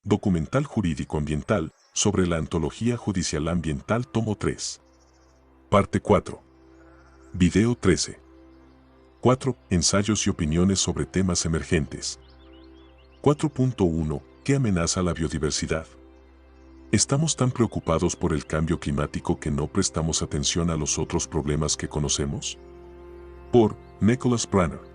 Documental jurídico-ambiental sobre la ontología judicial ambiental tomo 3. Parte 4. Video 13. 4. Ensayos y opiniones sobre temas emergentes. 4.1. ¿Qué amenaza la biodiversidad? ¿Estamos tan preocupados por el cambio climático que no prestamos atención a los otros problemas que conocemos? Por Nicholas Branner.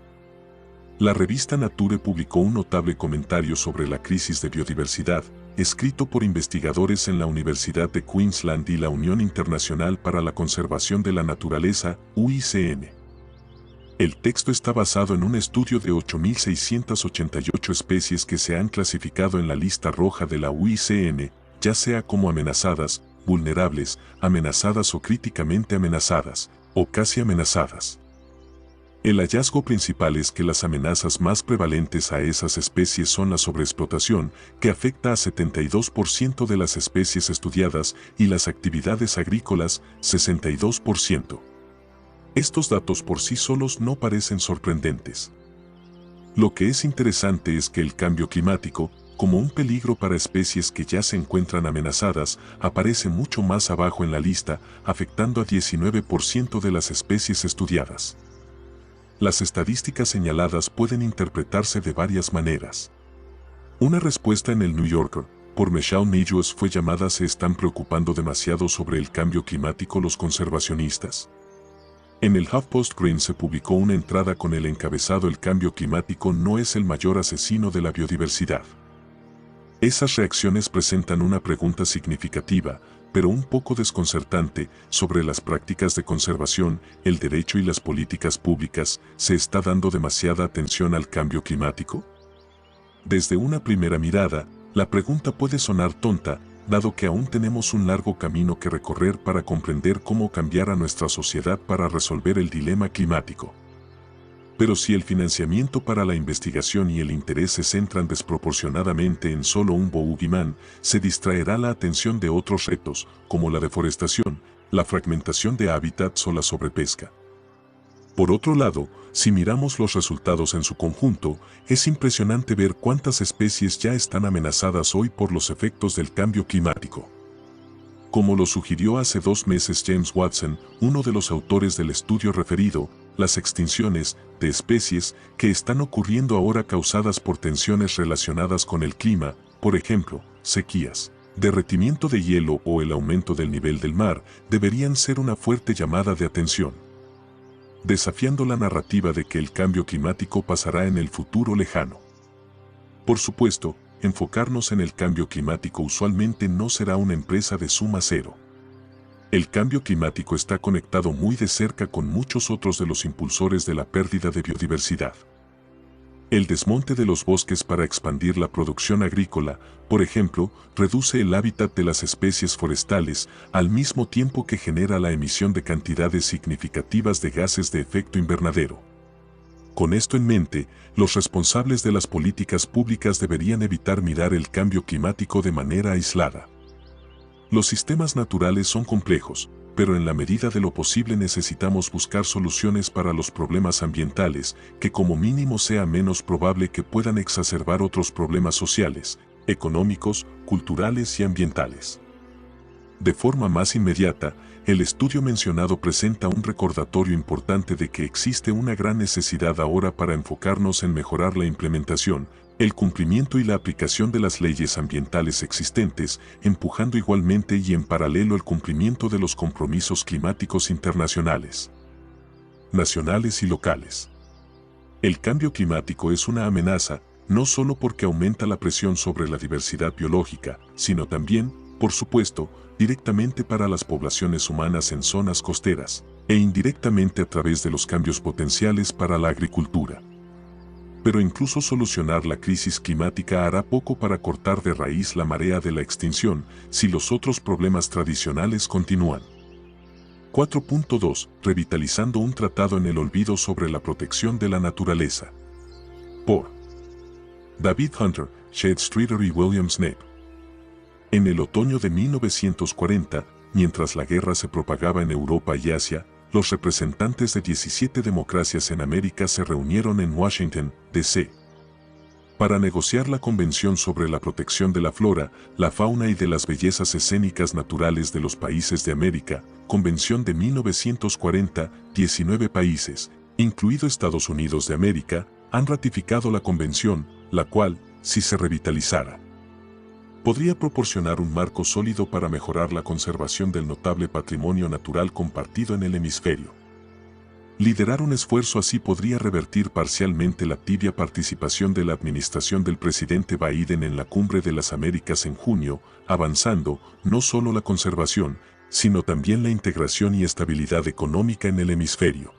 La revista Nature publicó un notable comentario sobre la crisis de biodiversidad, escrito por investigadores en la Universidad de Queensland y la Unión Internacional para la Conservación de la Naturaleza, UICN. El texto está basado en un estudio de 8.688 especies que se han clasificado en la lista roja de la UICN, ya sea como amenazadas, vulnerables, amenazadas o críticamente amenazadas, o casi amenazadas. El hallazgo principal es que las amenazas más prevalentes a esas especies son la sobreexplotación, que afecta a 72% de las especies estudiadas, y las actividades agrícolas, 62%. Estos datos por sí solos no parecen sorprendentes. Lo que es interesante es que el cambio climático, como un peligro para especies que ya se encuentran amenazadas, aparece mucho más abajo en la lista, afectando a 19% de las especies estudiadas. Las estadísticas señaladas pueden interpretarse de varias maneras. Una respuesta en el New Yorker, por Michelle Meadows, fue llamada ¿Se están preocupando demasiado sobre el cambio climático los conservacionistas? En el HuffPost Green se publicó una entrada con el encabezado «El cambio climático no es el mayor asesino de la biodiversidad». Esas reacciones presentan una pregunta significativa, pero un poco desconcertante, sobre las prácticas de conservación, el derecho y las políticas públicas. ¿Se está dando demasiada atención al cambio climático? Desde una primera mirada, la pregunta puede sonar tonta, dado que aún tenemos un largo camino que recorrer para comprender cómo cambiar a nuestra sociedad para resolver el dilema climático. Pero si el financiamiento para la investigación y el interés se centran desproporcionadamente en solo un boogeyman, se distraerá la atención de otros retos, como la deforestación, la fragmentación de hábitats o la sobrepesca. Por otro lado, si miramos los resultados en su conjunto, es impresionante ver cuántas especies ya están amenazadas hoy por los efectos del cambio climático. Como lo sugirió hace 2 meses James Watson, uno de los autores del estudio referido, las extinciones de especies que están ocurriendo ahora causadas por tensiones relacionadas con el clima, por ejemplo, sequías, derretimiento de hielo o el aumento del nivel del mar, deberían ser una fuerte llamada de atención. Desafiando la narrativa de que el cambio climático pasará en el futuro lejano. Por supuesto, enfocarnos en el cambio climático usualmente no será una empresa de suma cero. El cambio climático está conectado muy de cerca con muchos otros de los impulsores de la pérdida de biodiversidad. El desmonte de los bosques para expandir la producción agrícola, por ejemplo, reduce el hábitat de las especies forestales, al mismo tiempo que genera la emisión de cantidades significativas de gases de efecto invernadero. Con esto en mente, los responsables de las políticas públicas deberían evitar mirar el cambio climático de manera aislada. Los sistemas naturales son complejos, pero en la medida de lo posible necesitamos buscar soluciones para los problemas ambientales, que como mínimo sea menos probable que puedan exacerbar otros problemas sociales, económicos, culturales y ambientales. De forma más inmediata, el estudio mencionado presenta un recordatorio importante de que existe una gran necesidad ahora para enfocarnos en mejorar la implementación, el cumplimiento y la aplicación de las leyes ambientales existentes, empujando igualmente y en paralelo el cumplimiento de los compromisos climáticos internacionales, nacionales y locales. El cambio climático es una amenaza, no solo porque aumenta la presión sobre la diversidad biológica, sino también, por supuesto, directamente para las poblaciones humanas en zonas costeras, e indirectamente a través de los cambios potenciales para la agricultura. Pero incluso solucionar la crisis climática hará poco para cortar de raíz la marea de la extinción, si los otros problemas tradicionales continúan. 4.2. Revitalizando un tratado en el olvido sobre la protección de la naturaleza. Por David Hunter, Chet Streeter y William Snape. En el otoño de 1940, mientras la guerra se propagaba en Europa y Asia, los representantes de 17 democracias en América se reunieron en Washington, D.C. para negociar la Convención sobre la Protección de la Flora, la Fauna y de las Bellezas Escénicas Naturales de los Países de América, Convención de 1940, 19 países, incluido Estados Unidos de América, han ratificado la Convención, la cual, si se revitalizara, podría proporcionar un marco sólido para mejorar la conservación del notable patrimonio natural compartido en el hemisferio. Liderar un esfuerzo así podría revertir parcialmente la tibia participación de la administración del presidente Biden en la Cumbre de las Américas en junio, avanzando no solo la conservación, sino también la integración y estabilidad económica en el hemisferio.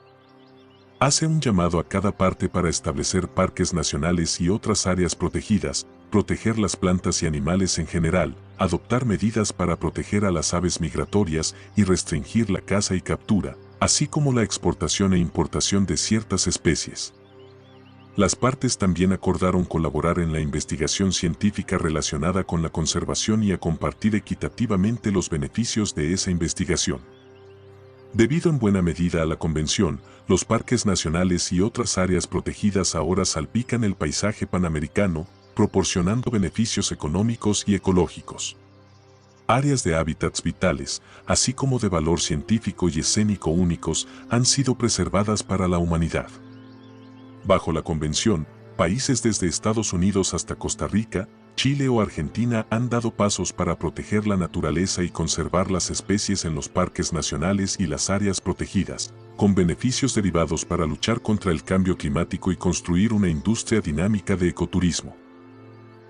Hace un llamado a cada parte para establecer parques nacionales y otras áreas protegidas, proteger las plantas y animales en general, adoptar medidas para proteger a las aves migratorias y restringir la caza y captura, así como la exportación e importación de ciertas especies. Las partes también acordaron colaborar en la investigación científica relacionada con la conservación y a compartir equitativamente los beneficios de esa investigación. Debido en buena medida a la Convención, los parques nacionales y otras áreas protegidas ahora salpican el paisaje panamericano, proporcionando beneficios económicos y ecológicos. Áreas de hábitats vitales, así como de valor científico y escénico únicos, han sido preservadas para la humanidad. Bajo la Convención, países desde Estados Unidos hasta Costa Rica, Chile o Argentina han dado pasos para proteger la naturaleza y conservar las especies en los parques nacionales y las áreas protegidas, con beneficios derivados para luchar contra el cambio climático y construir una industria dinámica de ecoturismo.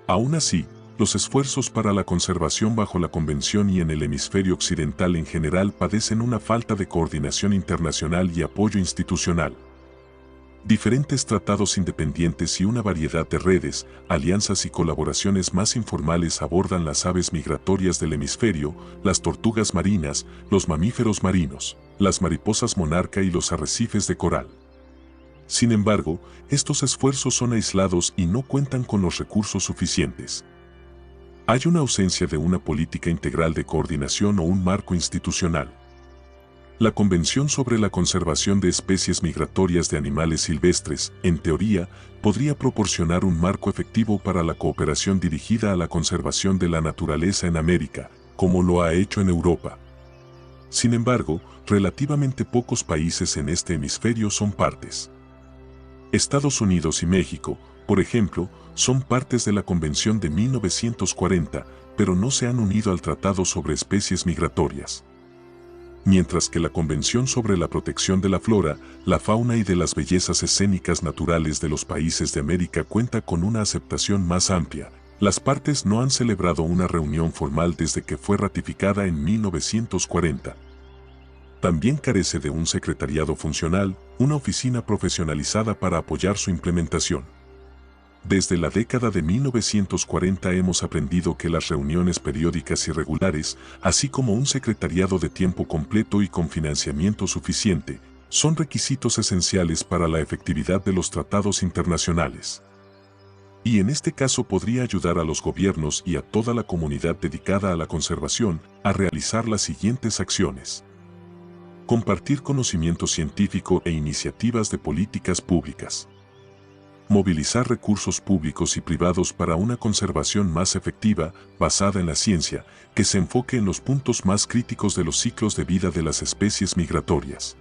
Aún así, los esfuerzos para la conservación bajo la Convención y en el hemisferio occidental en general padecen una falta de coordinación internacional y apoyo institucional. Diferentes tratados independientes y una variedad de redes, alianzas y colaboraciones más informales abordan las aves migratorias del hemisferio, las tortugas marinas, los mamíferos marinos, las mariposas monarca y los arrecifes de coral. Sin embargo, estos esfuerzos son aislados y no cuentan con los recursos suficientes. Hay una ausencia de una política integral de coordinación o un marco institucional. La Convención sobre la Conservación de Especies Migratorias de Animales Silvestres, en teoría, podría proporcionar un marco efectivo para la cooperación dirigida a la conservación de la naturaleza en América, como lo ha hecho en Europa. Sin embargo, relativamente pocos países en este hemisferio son partes. Estados Unidos y México, por ejemplo, son partes de la Convención de 1940, pero no se han unido al Tratado sobre Especies Migratorias. Mientras que la Convención sobre la Protección de la Flora, la Fauna y de las Bellezas Escénicas Naturales de los Países de América cuenta con una aceptación más amplia, las partes no han celebrado una reunión formal desde que fue ratificada en 1940. También carece de un secretariado funcional, una oficina profesionalizada para apoyar su implementación. Desde la década de 1940 hemos aprendido que las reuniones periódicas y regulares, así como un secretariado de tiempo completo y con financiamiento suficiente, son requisitos esenciales para la efectividad de los tratados internacionales. Y en este caso podría ayudar a los gobiernos y a toda la comunidad dedicada a la conservación a realizar las siguientes acciones. Compartir conocimiento científico e iniciativas de políticas públicas. Movilizar recursos públicos y privados para una conservación más efectiva, basada en la ciencia, que se enfoque en los puntos más críticos de los ciclos de vida de las especies migratorias.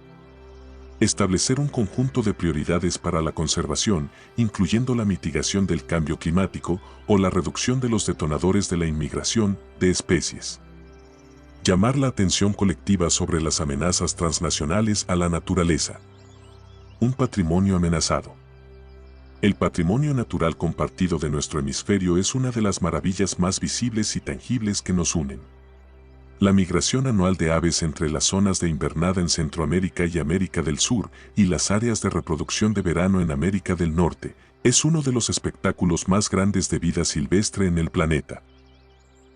Establecer un conjunto de prioridades para la conservación, incluyendo la mitigación del cambio climático o la reducción de los detonadores de la inmigración de especies. Llamar la atención colectiva sobre las amenazas transnacionales a la naturaleza. Un patrimonio amenazado. El patrimonio natural compartido de nuestro hemisferio es una de las maravillas más visibles y tangibles que nos unen. La migración anual de aves entre las zonas de invernada en Centroamérica y América del Sur y las áreas de reproducción de verano en América del Norte es uno de los espectáculos más grandes de vida silvestre en el planeta.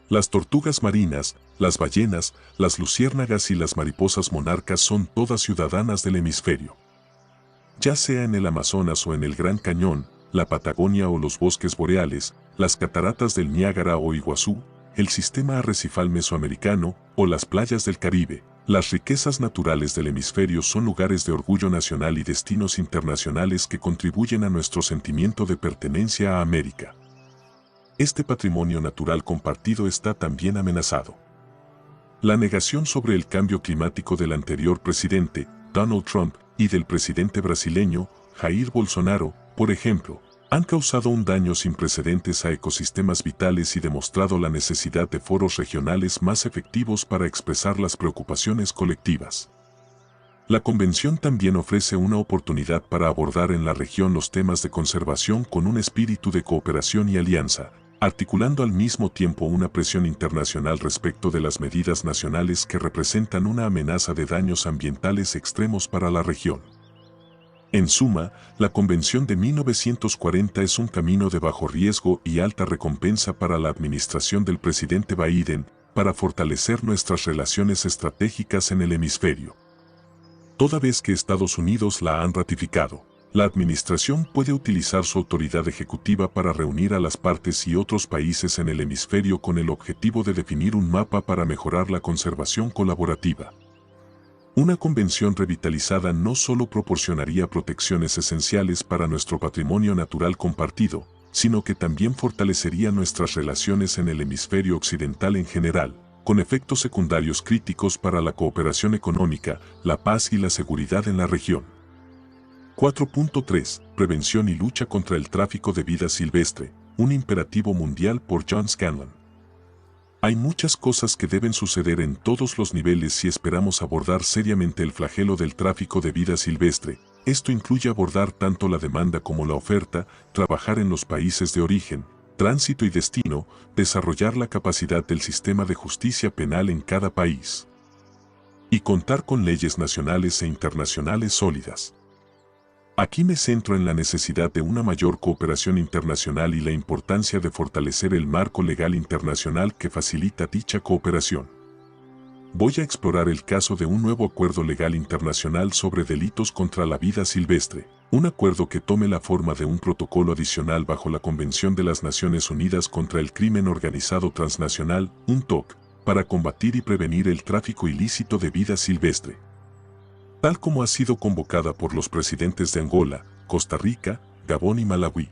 Las tortugas marinas, las ballenas, las luciérnagas y las mariposas monarcas son todas ciudadanas del hemisferio. Ya sea en el Amazonas o en el Gran Cañón, la Patagonia o los bosques boreales, las cataratas del Niágara o Iguazú, el sistema arrecifal mesoamericano o las playas del Caribe, Las riquezas naturales del hemisferio son lugares de orgullo nacional y destinos internacionales que contribuyen a nuestro sentimiento de pertenencia a América. Este patrimonio natural compartido está también amenazado. La negación sobre el cambio climático del anterior presidente, Donald Trump, y del presidente brasileño, Jair Bolsonaro, por ejemplo, han causado un daño sin precedentes a ecosistemas vitales y demostrado la necesidad de foros regionales más efectivos para expresar las preocupaciones colectivas. La Convención también ofrece una oportunidad para abordar en la región los temas de conservación con un espíritu de cooperación y alianza, articulando al mismo tiempo una presión internacional respecto de las medidas nacionales que representan una amenaza de daños ambientales extremos para la región. En suma, la Convención de 1940 es un camino de bajo riesgo y alta recompensa para la administración del presidente Biden para fortalecer nuestras relaciones estratégicas en el hemisferio. Toda vez que Estados Unidos la han ratificado, la administración puede utilizar su autoridad ejecutiva para reunir a las partes y otros países en el hemisferio con el objetivo de definir un mapa para mejorar la conservación colaborativa. Una convención revitalizada no solo proporcionaría protecciones esenciales para nuestro patrimonio natural compartido, sino que también fortalecería nuestras relaciones en el hemisferio occidental en general, con efectos secundarios críticos para la cooperación económica, la paz y la seguridad en la región. 4.3. Prevención y lucha contra el tráfico de vida silvestre, un imperativo mundial por John Scanlon. Hay muchas cosas que deben suceder en todos los niveles si esperamos abordar seriamente el flagelo del tráfico de vida silvestre. Esto incluye abordar tanto la demanda como la oferta, trabajar en los países de origen, tránsito y destino, desarrollar la capacidad del sistema de justicia penal en cada país, y contar con leyes nacionales e internacionales sólidas. Aquí me centro en la necesidad de una mayor cooperación internacional y la importancia de fortalecer el marco legal internacional que facilita dicha cooperación. Voy a explorar el caso de un nuevo acuerdo legal internacional sobre delitos contra la vida silvestre, un acuerdo que tome la forma de un protocolo adicional bajo la Convención de las Naciones Unidas contra el Crimen Organizado Transnacional, UNTOC, para combatir y prevenir el tráfico ilícito de vida silvestre, tal como ha sido convocada por los presidentes de Angola, Costa Rica, Gabón y Malawi.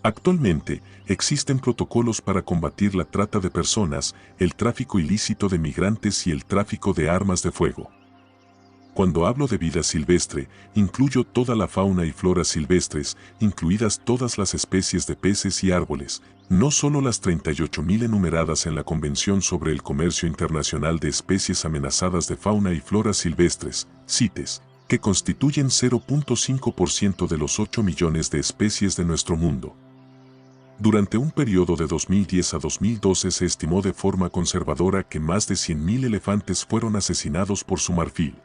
Actualmente, existen protocolos para combatir la trata de personas, el tráfico ilícito de migrantes y el tráfico de armas de fuego. Cuando hablo de vida silvestre, incluyo toda la fauna y flora silvestres, incluidas todas las especies de peces y árboles, no solo las 38.000 enumeradas en la Convención sobre el Comercio Internacional de Especies Amenazadas de Fauna y Flora Silvestres, CITES, que constituyen 0.5% de los 8 millones de especies de nuestro mundo. Durante un periodo de 2010 a 2012 se estimó de forma conservadora que más de 100.000 elefantes fueron asesinados por su marfil.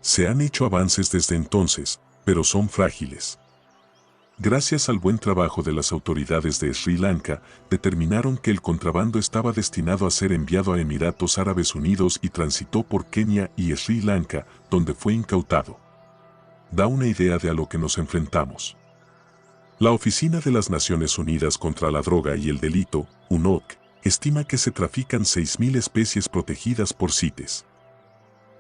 Se han hecho avances desde entonces, pero son frágiles. Gracias al buen trabajo de las autoridades de Sri Lanka, determinaron que el contrabando estaba destinado a ser enviado a Emiratos Árabes Unidos y transitó por Kenia y Sri Lanka, donde fue incautado. Da una idea de a lo que nos enfrentamos. La Oficina de las Naciones Unidas contra la Droga y el Delito, UNODC, estima que se trafican 6.000 especies protegidas por CITES.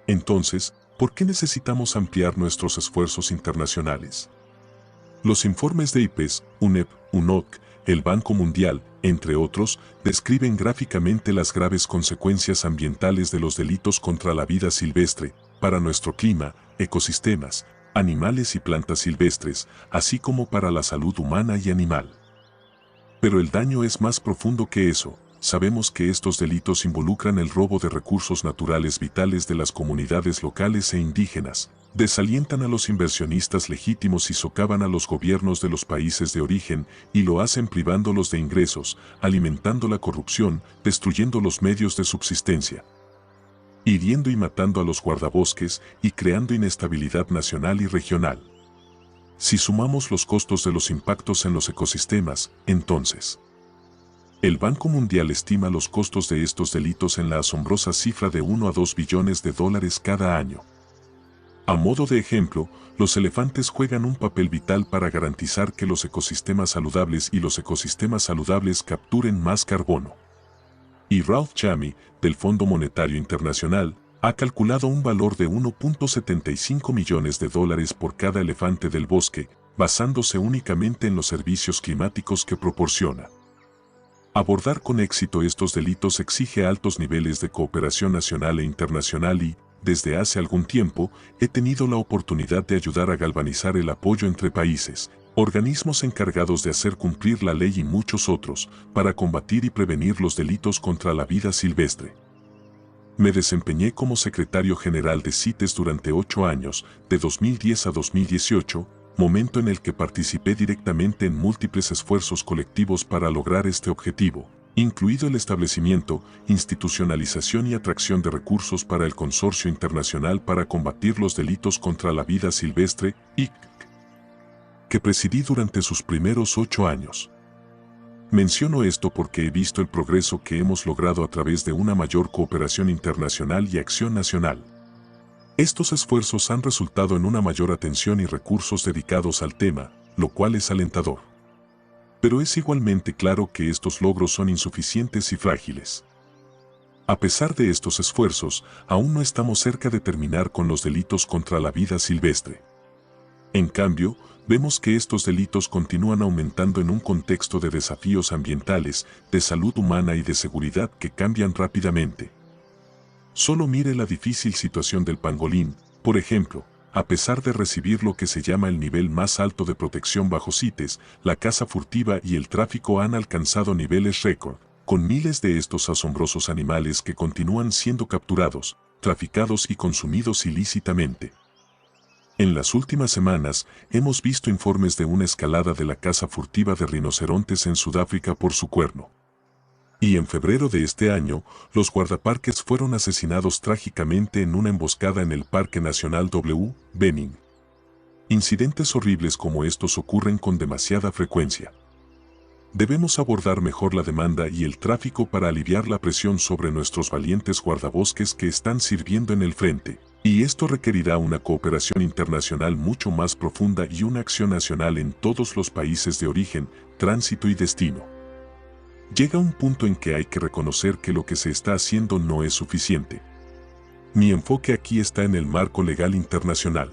Entonces, ¿por qué necesitamos ampliar nuestros esfuerzos internacionales? Los informes de IPES, UNEP, UNODC, el Banco Mundial, entre otros, describen gráficamente las graves consecuencias ambientales de los delitos contra la vida silvestre, para nuestro clima, ecosistemas, animales y plantas silvestres, así como para la salud humana y animal. Pero el daño es más profundo que eso. Sabemos que estos delitos involucran el robo de recursos naturales vitales de las comunidades locales e indígenas, desalientan a los inversionistas legítimos y socavan a los gobiernos de los países de origen, y lo hacen privándolos de ingresos, alimentando la corrupción, destruyendo los medios de subsistencia, hiriendo y matando a los guardabosques y creando inestabilidad nacional y regional. Si sumamos los costos de los impactos en los ecosistemas, entonces, el Banco Mundial estima los costos de estos delitos en la asombrosa cifra de 1 a 2 billones de dólares cada año. A modo de ejemplo, los elefantes juegan un papel vital para garantizar que los ecosistemas saludables y los ecosistemas saludables capturen más carbono. Y Ralph Chamy, del Fondo Monetario Internacional, ha calculado un valor de 1.75 millones de dólares por cada elefante del bosque, basándose únicamente en los servicios climáticos que proporciona. Abordar con éxito estos delitos exige altos niveles de cooperación nacional e internacional y, desde hace algún tiempo, he tenido la oportunidad de ayudar a galvanizar el apoyo entre países, organismos encargados de hacer cumplir la ley y muchos otros, para combatir y prevenir los delitos contra la vida silvestre. Me desempeñé como secretario general de CITES durante 8 años, de 2010 a 2018, momento en el que participé directamente en múltiples esfuerzos colectivos para lograr este objetivo, incluido el establecimiento, institucionalización y atracción de recursos para el Consorcio Internacional para Combatir los Delitos contra la Vida Silvestre, ICC, que presidí durante sus primeros 8 años. Menciono esto porque he visto el progreso que hemos logrado a través de una mayor cooperación internacional y acción nacional. Estos esfuerzos han resultado en una mayor atención y recursos dedicados al tema, lo cual es alentador. Pero es igualmente claro que estos logros son insuficientes y frágiles. A pesar de estos esfuerzos, aún no estamos cerca de terminar con los delitos contra la vida silvestre. En cambio, vemos que estos delitos continúan aumentando en un contexto de desafíos ambientales, de salud humana y de seguridad que cambian rápidamente. Solo mire la difícil situación del pangolín, por ejemplo. A pesar de recibir lo que se llama el nivel más alto de protección bajo CITES, la caza furtiva y el tráfico han alcanzado niveles récord, con miles de estos asombrosos animales que continúan siendo capturados, traficados y consumidos ilícitamente. En las últimas semanas, hemos visto informes de una escalada de la caza furtiva de rinocerontes en Sudáfrica por su cuerno. Y en febrero de este año, los guardaparques fueron asesinados trágicamente en una emboscada en el Parque Nacional W. Benin. Incidentes horribles como estos ocurren con demasiada frecuencia. Debemos abordar mejor la demanda y el tráfico para aliviar la presión sobre nuestros valientes guardabosques que están sirviendo en el frente, y esto requerirá una cooperación internacional mucho más profunda y una acción nacional en todos los países de origen, tránsito y destino. Llega un punto en que hay que reconocer que lo que se está haciendo no es suficiente. Mi enfoque aquí está en el marco legal internacional.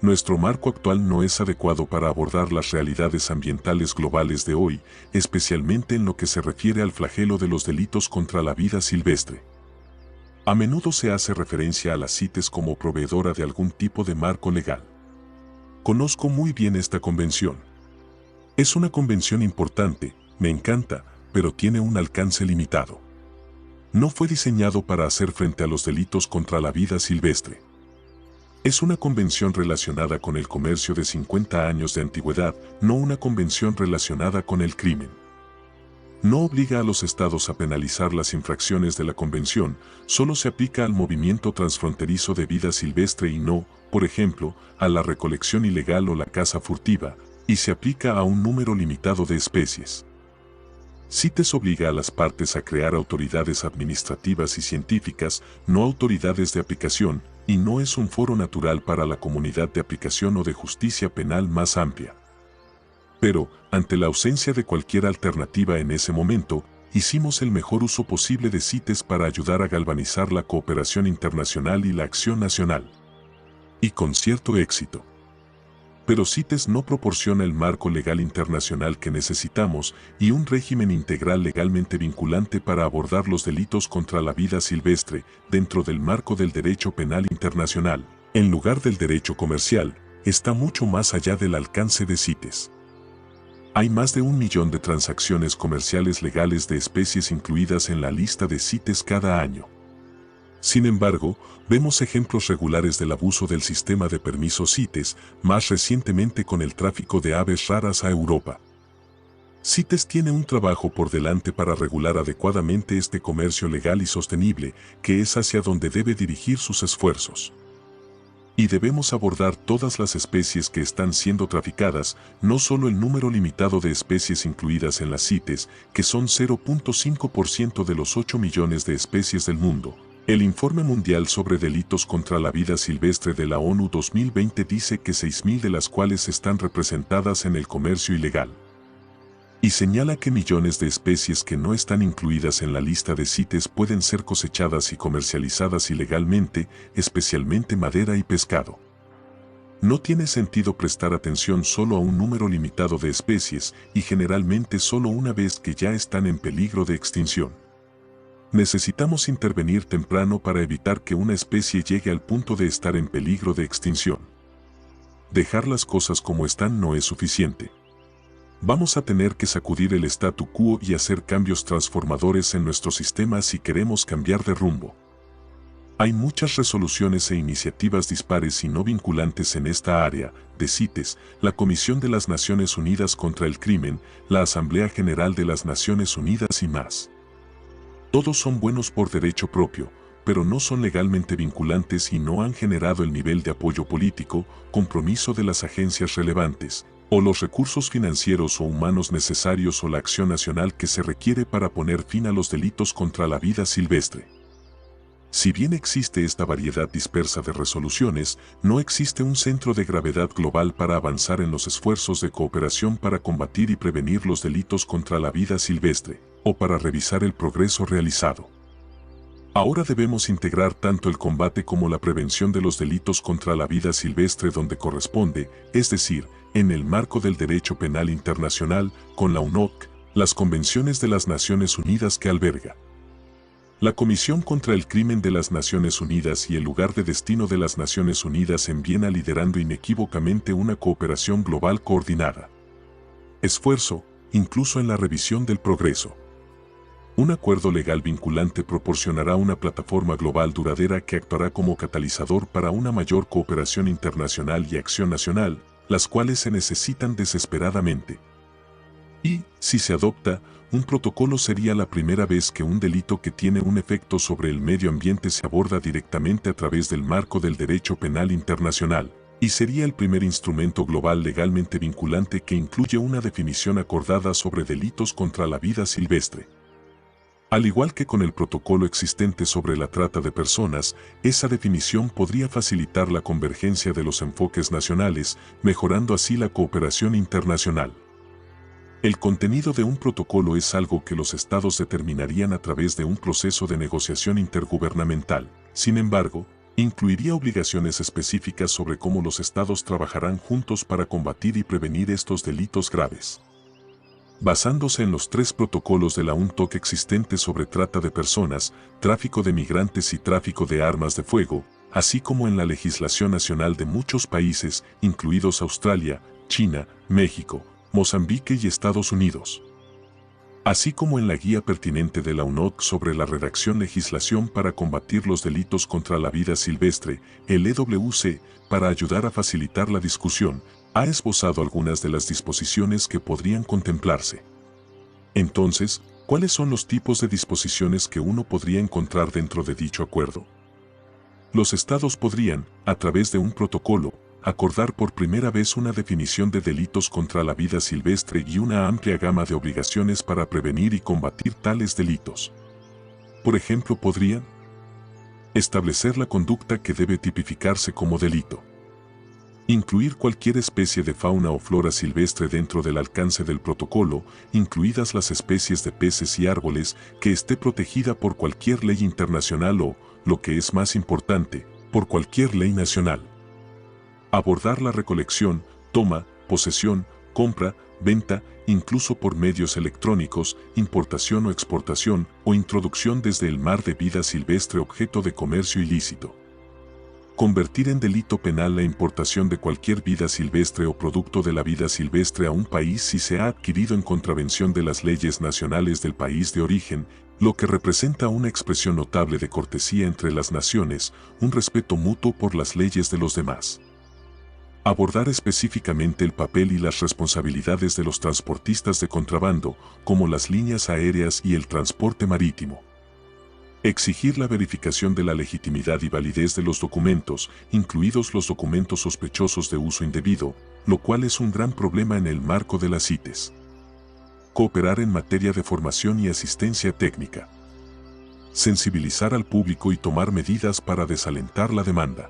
Nuestro marco actual no es adecuado para abordar las realidades ambientales globales de hoy, especialmente en lo que se refiere al flagelo de los delitos contra la vida silvestre. A menudo se hace referencia a las CITES como proveedora de algún tipo de marco legal. Conozco muy bien esta convención. Es una convención importante, me encanta, pero tiene un alcance limitado. No fue diseñado para hacer frente a los delitos contra la vida silvestre. Es una convención relacionada con el comercio de 50 años de antigüedad, no una convención relacionada con el crimen. No obliga a los estados a penalizar las infracciones de la convención, solo se aplica al movimiento transfronterizo de vida silvestre y no, por ejemplo, a la recolección ilegal o la caza furtiva, y se aplica a un número limitado de especies. CITES obliga a las partes a crear autoridades administrativas y científicas, no autoridades de aplicación, y no es un foro natural para la comunidad de aplicación o de justicia penal más amplia. Pero, ante la ausencia de cualquier alternativa en ese momento, hicimos el mejor uso posible de CITES para ayudar a galvanizar la cooperación internacional y la acción nacional. Y con cierto éxito. Pero CITES no proporciona el marco legal internacional que necesitamos y un régimen integral legalmente vinculante para abordar los delitos contra la vida silvestre dentro del marco del derecho penal internacional, en lugar del derecho comercial, está mucho más allá del alcance de CITES. Hay más de 1 millón de transacciones comerciales legales de especies incluidas en la lista de CITES cada año. Sin embargo, vemos ejemplos regulares del abuso del sistema de permisos CITES, más recientemente con el tráfico de aves raras a Europa. CITES tiene un trabajo por delante para regular adecuadamente este comercio legal y sostenible, que es hacia donde debe dirigir sus esfuerzos. Y debemos abordar todas las especies que están siendo traficadas, no solo el número limitado de especies incluidas en las CITES, que son 0.5% de los 8 millones de especies del mundo. El Informe Mundial sobre Delitos contra la Vida Silvestre de la ONU 2020 dice que 6.000 de las cuales están representadas en el comercio ilegal. Y señala que millones de especies que no están incluidas en la lista de CITES pueden ser cosechadas y comercializadas ilegalmente, especialmente madera y pescado. No tiene sentido prestar atención solo a un número limitado de especies y generalmente solo una vez que ya están en peligro de extinción. Necesitamos intervenir temprano para evitar que una especie llegue al punto de estar en peligro de extinción. Dejar las cosas como están no es suficiente. Vamos a tener que sacudir el statu quo y hacer cambios transformadores en nuestro sistema si queremos cambiar de rumbo. Hay muchas resoluciones e iniciativas dispares y no vinculantes en esta área, de CITES, la Comisión de las Naciones Unidas contra el Crimen, la Asamblea General de las Naciones Unidas y más. Todos son buenos por derecho propio, pero no son legalmente vinculantes y no han generado el nivel de apoyo político, compromiso de las agencias relevantes, o los recursos financieros o humanos necesarios o la acción nacional que se requiere para poner fin a los delitos contra la vida silvestre. Si bien existe esta variedad dispersa de resoluciones, no existe un centro de gravedad global para avanzar en los esfuerzos de cooperación para combatir y prevenir los delitos contra la vida silvestre, o para revisar el progreso realizado. Ahora debemos integrar tanto el combate como la prevención de los delitos contra la vida silvestre donde corresponde, es decir, en el marco del derecho penal internacional, con la UNOC, las convenciones de las Naciones Unidas que alberga. La Comisión contra el Crimen de las Naciones Unidas y el lugar de destino de las Naciones Unidas en Viena liderando inequívocamente una cooperación global coordinada. Esfuerzo, incluso en la revisión del progreso. Un acuerdo legal vinculante proporcionará una plataforma global duradera que actuará como catalizador para una mayor cooperación internacional y acción nacional, las cuales se necesitan desesperadamente. Y, si se adopta, un protocolo sería la primera vez que un delito que tiene un efecto sobre el medio ambiente se aborda directamente a través del marco del derecho penal internacional, y sería el primer instrumento global legalmente vinculante que incluye una definición acordada sobre delitos contra la vida silvestre. Al igual que con el protocolo existente sobre la trata de personas, esa definición podría facilitar la convergencia de los enfoques nacionales, mejorando así la cooperación internacional. El contenido de un protocolo es algo que los estados determinarían a través de un proceso de negociación intergubernamental. Sin embargo, incluiría obligaciones específicas sobre cómo los estados trabajarán juntos para combatir y prevenir estos delitos graves. Basándose en los 3 protocolos de la UNTOC existentes sobre trata de personas, tráfico de migrantes y tráfico de armas de fuego, así como en la legislación nacional de muchos países, incluidos Australia, China, México, Mozambique y Estados Unidos. Así como en la guía pertinente de la UNOC sobre la redacción legislación para combatir los delitos contra la vida silvestre, el EWC, para ayudar a facilitar la discusión, ha esbozado algunas de las disposiciones que podrían contemplarse. Entonces, ¿cuáles son los tipos de disposiciones que uno podría encontrar dentro de dicho acuerdo? Los estados podrían, a través de un protocolo, acordar por primera vez una definición de delitos contra la vida silvestre y una amplia gama de obligaciones para prevenir y combatir tales delitos. Por ejemplo, podrían establecer la conducta que debe tipificarse como delito. Incluir cualquier especie de fauna o flora silvestre dentro del alcance del protocolo, incluidas las especies de peces y árboles, que esté protegida por cualquier ley internacional o, lo que es más importante, por cualquier ley nacional. Abordar la recolección, toma, posesión, compra, venta, incluso por medios electrónicos, importación o exportación, o introducción desde el mar de vida silvestre objeto de comercio ilícito. Convertir en delito penal la importación de cualquier vida silvestre o producto de la vida silvestre a un país si se ha adquirido en contravención de las leyes nacionales del país de origen, lo que representa una expresión notable de cortesía entre las naciones, un respeto mutuo por las leyes de los demás. Abordar específicamente el papel y las responsabilidades de los transportistas de contrabando, como las líneas aéreas y el transporte marítimo. Exigir la verificación de la legitimidad y validez de los documentos, incluidos los documentos sospechosos de uso indebido, lo cual es un gran problema en el marco de las CITES. Cooperar en materia de formación y asistencia técnica. Sensibilizar al público y tomar medidas para desalentar la demanda.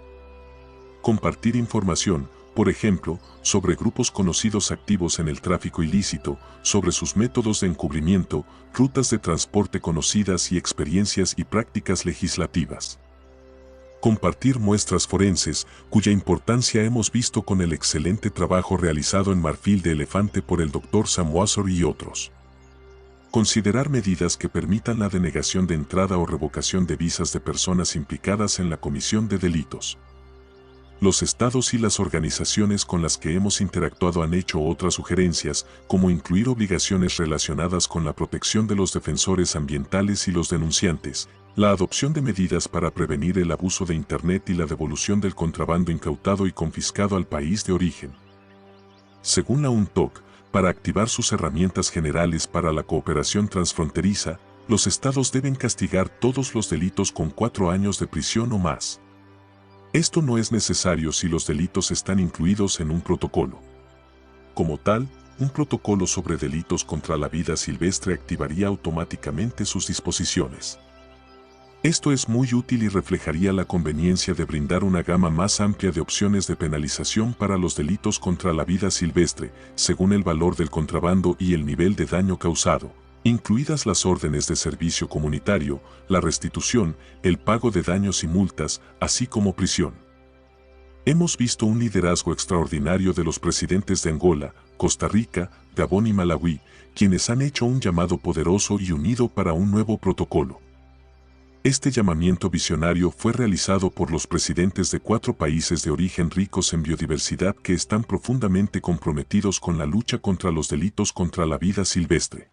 Compartir información, por ejemplo, sobre grupos conocidos activos en el tráfico ilícito, sobre sus métodos de encubrimiento, rutas de transporte conocidas y experiencias y prácticas legislativas. Compartir muestras forenses, cuya importancia hemos visto con el excelente trabajo realizado en Marfil de Elefante por el Dr. Sam Wasser y otros. Considerar medidas que permitan la denegación de entrada o revocación de visas de personas implicadas en la comisión de delitos. Los estados y las organizaciones con las que hemos interactuado han hecho otras sugerencias, como incluir obligaciones relacionadas con la protección de los defensores ambientales y los denunciantes, la adopción de medidas para prevenir el abuso de Internet y la devolución del contrabando incautado y confiscado al país de origen. Según la UNTOC, para activar sus herramientas generales para la cooperación transfronteriza, los estados deben castigar todos los delitos con 4 años de prisión o más. Esto no es necesario si los delitos están incluidos en un protocolo. Como tal, un protocolo sobre delitos contra la vida silvestre activaría automáticamente sus disposiciones. Esto es muy útil y reflejaría la conveniencia de brindar una gama más amplia de opciones de penalización para los delitos contra la vida silvestre, según el valor del contrabando y el nivel de daño causado, incluidas las órdenes de servicio comunitario, la restitución, el pago de daños y multas, así como prisión. Hemos visto un liderazgo extraordinario de los presidentes de Angola, Costa Rica, Gabón y Malawi, quienes han hecho un llamado poderoso y unido para un nuevo protocolo. Este llamamiento visionario fue realizado por los presidentes de 4 países de origen ricos en biodiversidad que están profundamente comprometidos con la lucha contra los delitos contra la vida silvestre.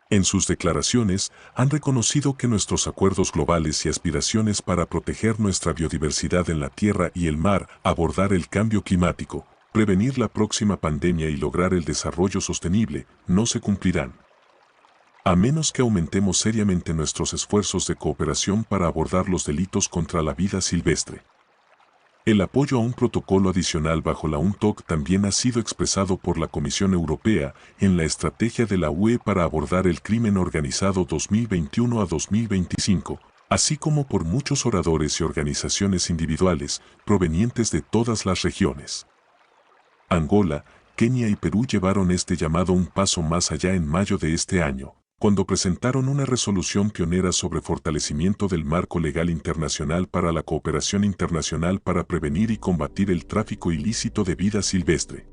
En sus declaraciones, han reconocido que nuestros acuerdos globales y aspiraciones para proteger nuestra biodiversidad en la tierra y el mar, abordar el cambio climático, prevenir la próxima pandemia y lograr el desarrollo sostenible, no se cumplirán. A menos que aumentemos seriamente nuestros esfuerzos de cooperación para abordar los delitos contra la vida silvestre. El apoyo a un protocolo adicional bajo la UNTOC también ha sido expresado por la Comisión Europea en la estrategia de la UE para abordar el crimen organizado 2021 a 2025, así como por muchos oradores y organizaciones individuales provenientes de todas las regiones. Angola, Kenia y Perú llevaron este llamado un paso más allá en mayo de este año, cuando presentaron una resolución pionera sobre fortalecimiento del marco legal internacional para la cooperación internacional para prevenir y combatir el tráfico ilícito de vida silvestre.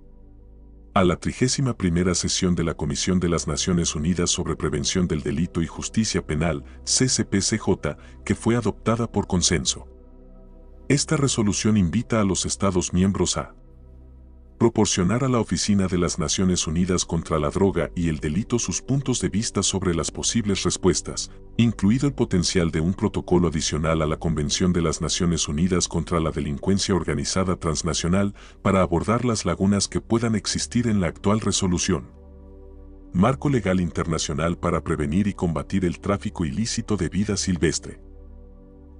A la 31ª sesión de la Comisión de las Naciones Unidas sobre Prevención del Delito y Justicia Penal, CCPCJ, que fue adoptada por consenso. Esta resolución invita a los Estados miembros a proporcionar a la Oficina de las Naciones Unidas contra la Droga y el Delito sus puntos de vista sobre las posibles respuestas, incluido el potencial de un protocolo adicional a la Convención de las Naciones Unidas contra la Delincuencia Organizada Transnacional para abordar las lagunas que puedan existir en la actual resolución. Marco legal internacional para prevenir y combatir el tráfico ilícito de vida silvestre.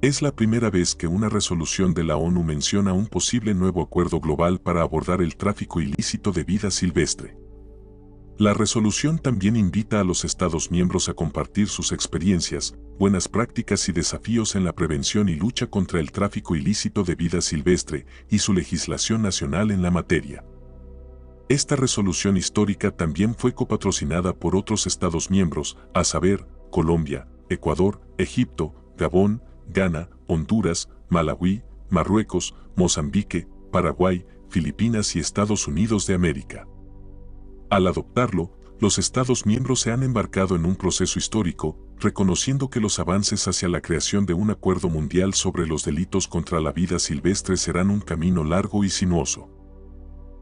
Es la primera vez que una resolución de la ONU menciona un posible nuevo acuerdo global para abordar el tráfico ilícito de vida silvestre. La resolución también invita a los Estados miembros a compartir sus experiencias, buenas prácticas y desafíos en la prevención y lucha contra el tráfico ilícito de vida silvestre y su legislación nacional en la materia. Esta resolución histórica también fue copatrocinada por otros Estados miembros, a saber, Colombia, Ecuador, Egipto, Gabón, Ghana, Honduras, Malawi, Marruecos, Mozambique, Paraguay, Filipinas y Estados Unidos de América. Al adoptarlo, los Estados miembros se han embarcado en un proceso histórico, reconociendo que los avances hacia la creación de un acuerdo mundial sobre los delitos contra la vida silvestre serán un camino largo y sinuoso.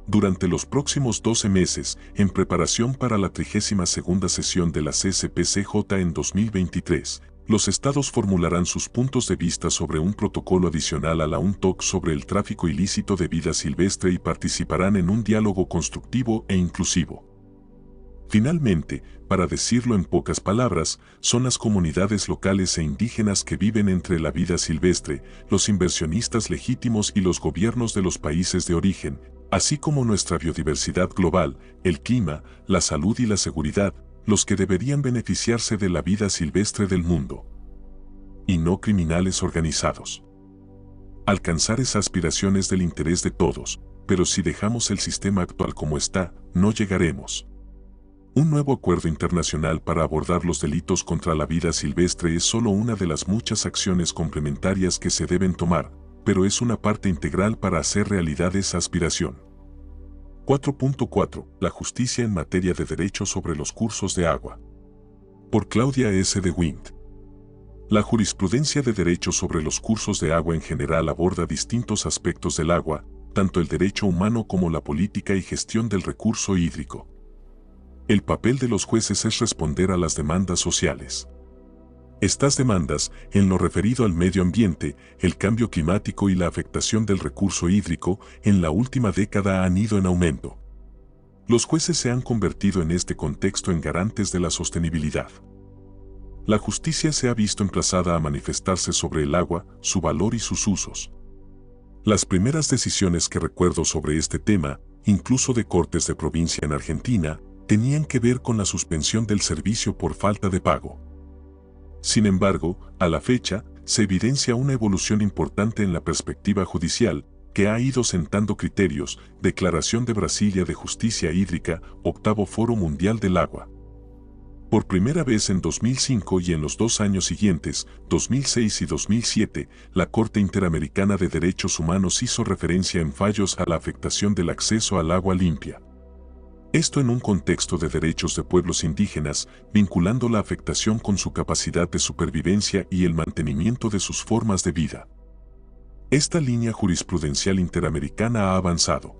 Durante los próximos 12 meses, en preparación para la 32ª sesión de la CCPCJ en 2023, los estados formularán sus puntos de vista sobre un protocolo adicional a la UNTOC sobre el tráfico ilícito de vida silvestre y participarán en un diálogo constructivo e inclusivo. Finalmente, para decirlo en pocas palabras, son las comunidades locales e indígenas que viven entre la vida silvestre, los inversionistas legítimos y los gobiernos de los países de origen, así como nuestra biodiversidad global, el clima, la salud y la seguridad, los que deberían beneficiarse de la vida silvestre del mundo. Y no criminales organizados. Alcanzar esas aspiraciones del interés de todos, pero si dejamos el sistema actual como está, no llegaremos. Un nuevo acuerdo internacional para abordar los delitos contra la vida silvestre es solo una de las muchas acciones complementarias que se deben tomar, pero es una parte integral para hacer realidad esa aspiración. 4.4. La justicia en materia de derechos sobre los cursos de agua. Por Claudia S. de Wind. La jurisprudencia de derechos sobre los cursos de agua en general aborda distintos aspectos del agua, tanto el derecho humano como la política y gestión del recurso hídrico. El papel de los jueces es responder a las demandas sociales. Estas demandas, en lo referido al medio ambiente, el cambio climático y la afectación del recurso hídrico, en la última década han ido en aumento. Los jueces se han convertido en este contexto en garantes de la sostenibilidad. La justicia se ha visto emplazada a manifestarse sobre el agua, su valor y sus usos. Las primeras decisiones que recuerdo sobre este tema, incluso de cortes de provincia en Argentina, tenían que ver con la suspensión del servicio por falta de pago. Sin embargo, a la fecha, se evidencia una evolución importante en la perspectiva judicial, que ha ido sentando criterios, Declaración de Brasilia de Justicia Hídrica, Octavo Foro Mundial del Agua. Por primera vez en 2005 y en los 2 años siguientes, 2006 y 2007, la Corte Interamericana de Derechos Humanos hizo referencia en fallos a la afectación del acceso al agua limpia. Esto en un contexto de derechos de pueblos indígenas, vinculando la afectación con su capacidad de supervivencia y el mantenimiento de sus formas de vida. Esta línea jurisprudencial interamericana ha avanzado.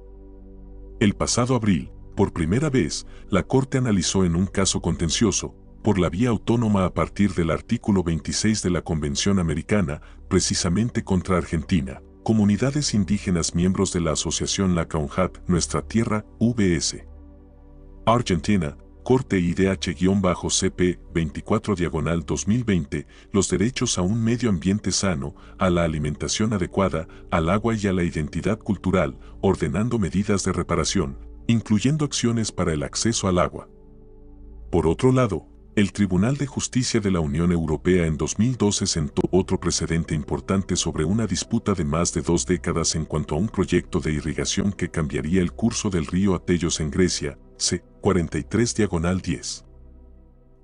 El pasado abril, por primera vez, la Corte analizó en un caso contencioso, por la vía autónoma a partir del artículo 26 de la Convención Americana, precisamente contra Argentina, comunidades indígenas miembros de la Asociación La Caunjat, Nuestra Tierra, VS. Argentina, Corte IDH-CP 24/2020, los derechos a un medio ambiente sano, a la alimentación adecuada, al agua y a la identidad cultural, ordenando medidas de reparación, incluyendo acciones para el acceso al agua. Por otro lado, el Tribunal de Justicia de la Unión Europea en 2012 sentó otro precedente importante sobre una disputa de más de 2 décadas en cuanto a un proyecto de irrigación que cambiaría el curso del río Atelos en Grecia, C-43/10.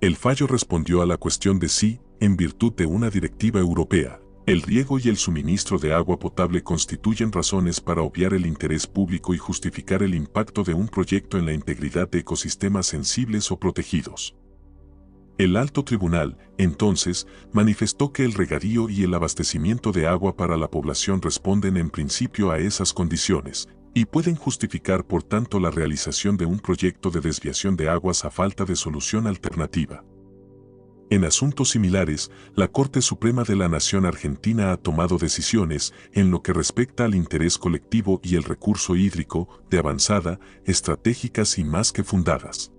El fallo respondió a la cuestión de si, en virtud de una directiva europea, el riego y el suministro de agua potable constituyen razones para obviar el interés público y justificar el impacto de un proyecto en la integridad de ecosistemas sensibles o protegidos. El Alto Tribunal, entonces, manifestó que el regadío y el abastecimiento de agua para la población responden en principio a esas condiciones, y pueden justificar por tanto la realización de un proyecto de desviación de aguas a falta de solución alternativa. En asuntos similares, la Corte Suprema de la Nación Argentina ha tomado decisiones en lo que respecta al interés colectivo y el recurso hídrico, de avanzada, estratégicas y más que fundadas.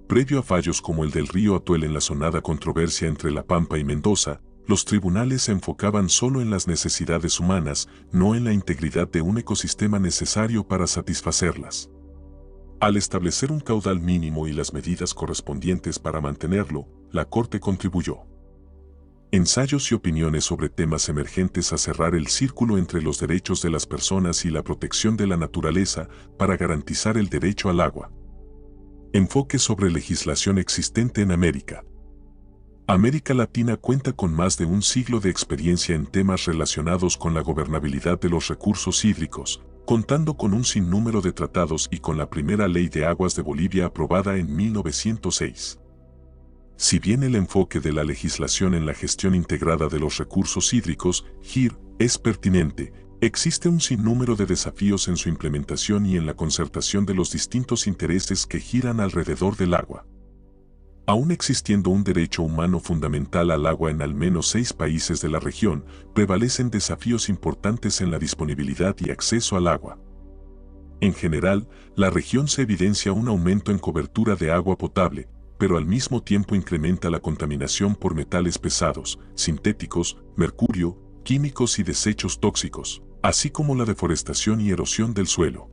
Previo a fallos como el del río Atuel en la sonada controversia entre La Pampa y Mendoza, los tribunales se enfocaban solo en las necesidades humanas, no en la integridad de un ecosistema necesario para satisfacerlas. Al establecer un caudal mínimo y las medidas correspondientes para mantenerlo, la Corte contribuyó. Ensayos y opiniones sobre temas emergentes a cerrar el círculo entre los derechos de las personas y la protección de la naturaleza para garantizar el derecho al agua. Enfoque sobre legislación existente en América. América Latina cuenta con más de un siglo de experiencia en temas relacionados con la gobernabilidad de los recursos hídricos, contando con un sinnúmero de tratados y con la primera Ley de Aguas de Bolivia aprobada en 1906. Si bien el enfoque de la legislación en la gestión integrada de los recursos hídricos, GIR, es pertinente, existe un sinnúmero de desafíos en su implementación y en la concertación de los distintos intereses que giran alrededor del agua. Aún existiendo un derecho humano fundamental al agua en al menos 6 países de la región, prevalecen desafíos importantes en la disponibilidad y acceso al agua. En general, la región se evidencia un aumento en cobertura de agua potable, pero al mismo tiempo incrementa la contaminación por metales pesados, sintéticos, mercurio, químicos y desechos tóxicos, así como la deforestación y erosión del suelo.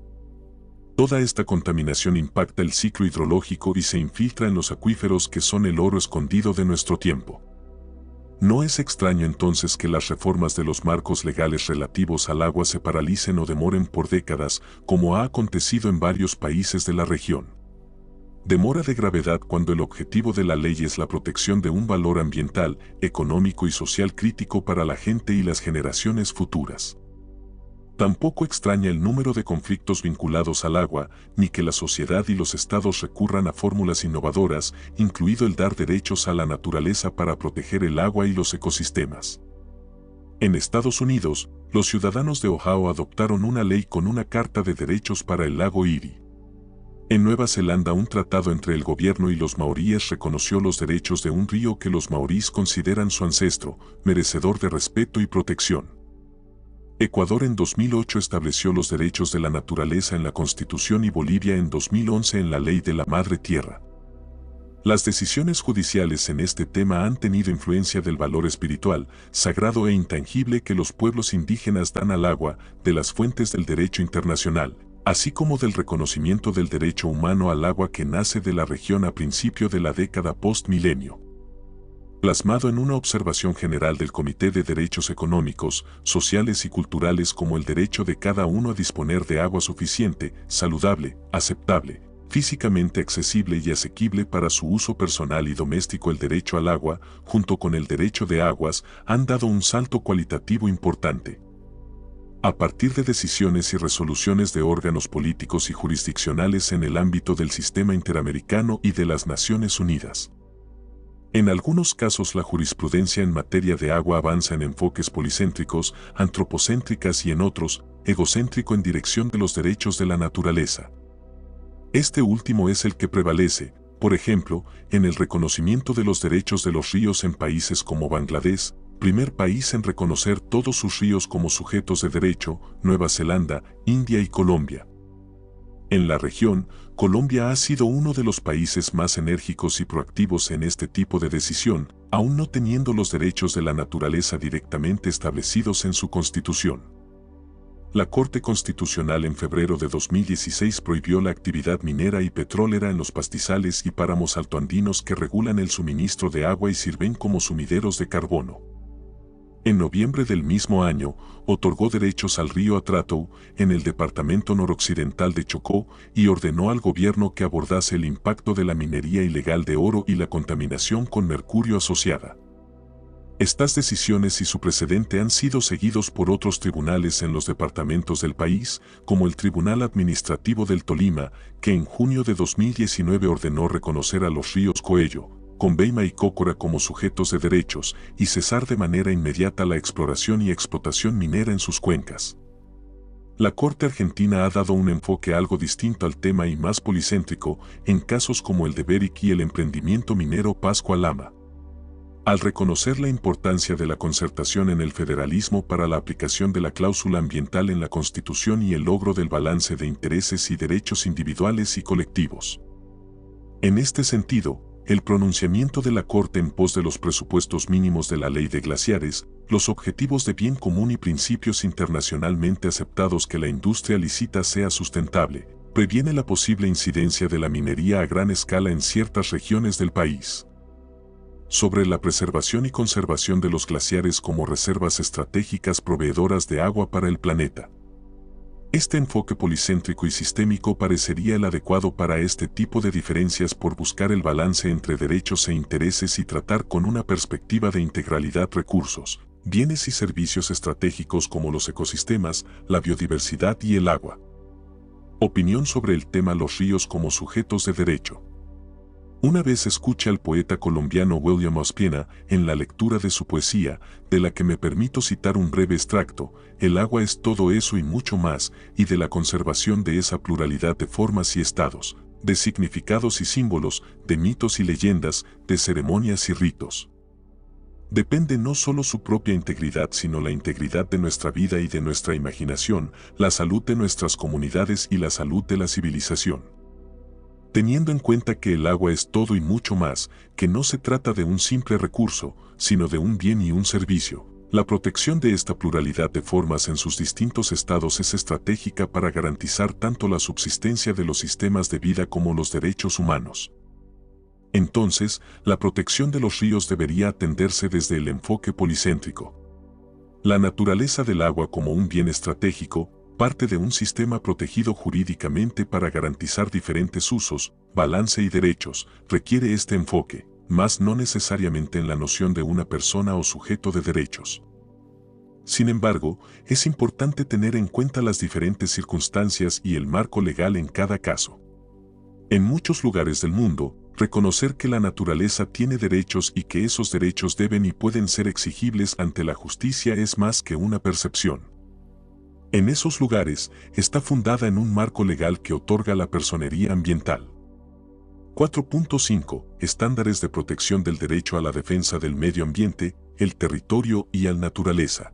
Toda esta contaminación impacta el ciclo hidrológico y se infiltra en los acuíferos que son el oro escondido de nuestro tiempo. No es extraño entonces que las reformas de los marcos legales relativos al agua se paralicen o demoren por décadas, como ha acontecido en varios países de la región. Demora de gravedad cuando el objetivo de la ley es la protección de un valor ambiental, económico y social crítico para la gente y las generaciones futuras. Tampoco extraña el número de conflictos vinculados al agua, ni que la sociedad y los estados recurran a fórmulas innovadoras, incluido el dar derechos a la naturaleza para proteger el agua y los ecosistemas. En Estados Unidos, los ciudadanos de Ohio adoptaron una ley con una Carta de Derechos para el lago Erie. En Nueva Zelanda, un tratado entre el gobierno y los maoríes reconoció los derechos de un río que los maoríes consideran su ancestro, merecedor de respeto y protección. Ecuador en 2008 estableció los derechos de la naturaleza en la Constitución y Bolivia en 2011 en la Ley de la Madre Tierra. Las decisiones judiciales en este tema han tenido influencia del valor espiritual, sagrado e intangible que los pueblos indígenas dan al agua, de las fuentes del derecho internacional, así como del reconocimiento del derecho humano al agua que nace de la región a principio de la década post-milenio. Plasmado en una observación general del Comité de Derechos Económicos, Sociales y Culturales como el derecho de cada uno a disponer de agua suficiente, saludable, aceptable, físicamente accesible y asequible para su uso personal y doméstico. El derecho al agua, junto con el derecho de aguas, han dado un salto cualitativo importante. A partir de decisiones y resoluciones de órganos políticos y jurisdiccionales en el ámbito del sistema interamericano y de las Naciones Unidas. En algunos casos la jurisprudencia en materia de agua avanza en enfoques policéntricos, antropocéntricas y en otros, egocéntrico en dirección de los derechos de la naturaleza. Este último es el que prevalece, por ejemplo, en el reconocimiento de los derechos de los ríos en países como Bangladesh, primer país en reconocer todos sus ríos como sujetos de derecho, Nueva Zelanda, India y Colombia. En la región, Colombia ha sido uno de los países más enérgicos y proactivos en este tipo de decisión, aún no teniendo los derechos de la naturaleza directamente establecidos en su constitución. La Corte Constitucional en febrero de 2016 prohibió la actividad minera y petrolera en los pastizales y páramos altoandinos que regulan el suministro de agua y sirven como sumideros de carbono. En noviembre del mismo año, otorgó derechos al río Atrato, en el departamento noroccidental de Chocó, y ordenó al gobierno que abordase el impacto de la minería ilegal de oro y la contaminación con mercurio asociada. Estas decisiones y su precedente han sido seguidos por otros tribunales en los departamentos del país, como el Tribunal Administrativo del Tolima, que en junio de 2019 ordenó reconocer a los ríos Coello, Conveima y Cócora como sujetos de derechos y cesar de manera inmediata la exploración y explotación minera en sus cuencas. La Corte Argentina ha dado un enfoque algo distinto al tema y más policéntrico en casos como el de Beric y el emprendimiento minero Pascua Lama. Al reconocer la importancia de la concertación en el federalismo para la aplicación de la cláusula ambiental en la Constitución y el logro del balance de intereses y derechos individuales y colectivos. En este sentido, el pronunciamiento de la Corte en pos de los presupuestos mínimos de la Ley de Glaciares, los objetivos de bien común y principios internacionalmente aceptados que la industria lícita sea sustentable, previene la posible incidencia de la minería a gran escala en ciertas regiones del país. Sobre la preservación y conservación de los glaciares como reservas estratégicas proveedoras de agua para el planeta. Este enfoque policéntrico y sistémico parecería el adecuado para este tipo de diferencias por buscar el balance entre derechos e intereses y tratar con una perspectiva de integralidad recursos, bienes y servicios estratégicos como los ecosistemas, la biodiversidad y el agua. Opinión sobre el tema los ríos como sujetos de derecho. Una vez escuché al poeta colombiano William Ospina en la lectura de su poesía, de la que me permito citar un breve extracto: el agua es todo eso y mucho más, y de la conservación de esa pluralidad de formas y estados, de significados y símbolos, de mitos y leyendas, de ceremonias y ritos. Depende no solo su propia integridad sino la integridad de nuestra vida y de nuestra imaginación, la salud de nuestras comunidades y la salud de la civilización. Teniendo en cuenta que el agua es todo y mucho más, que no se trata de un simple recurso, sino de un bien y un servicio, la protección de esta pluralidad de formas en sus distintos estados es estratégica para garantizar tanto la subsistencia de los sistemas de vida como los derechos humanos. Entonces, la protección de los ríos debería atenderse desde el enfoque policéntrico. La naturaleza del agua como un bien estratégico, parte de un sistema protegido jurídicamente para garantizar diferentes usos, balance y derechos, requiere este enfoque, mas no necesariamente en la noción de una persona o sujeto de derechos. Sin embargo, es importante tener en cuenta las diferentes circunstancias y el marco legal en cada caso. En muchos lugares del mundo, reconocer que la naturaleza tiene derechos y que esos derechos deben y pueden ser exigibles ante la justicia es más que una percepción. En esos lugares, está fundada en un marco legal que otorga la personería ambiental. 4.5. Estándares de protección del derecho a la defensa del medio ambiente, el territorio y a la naturaleza.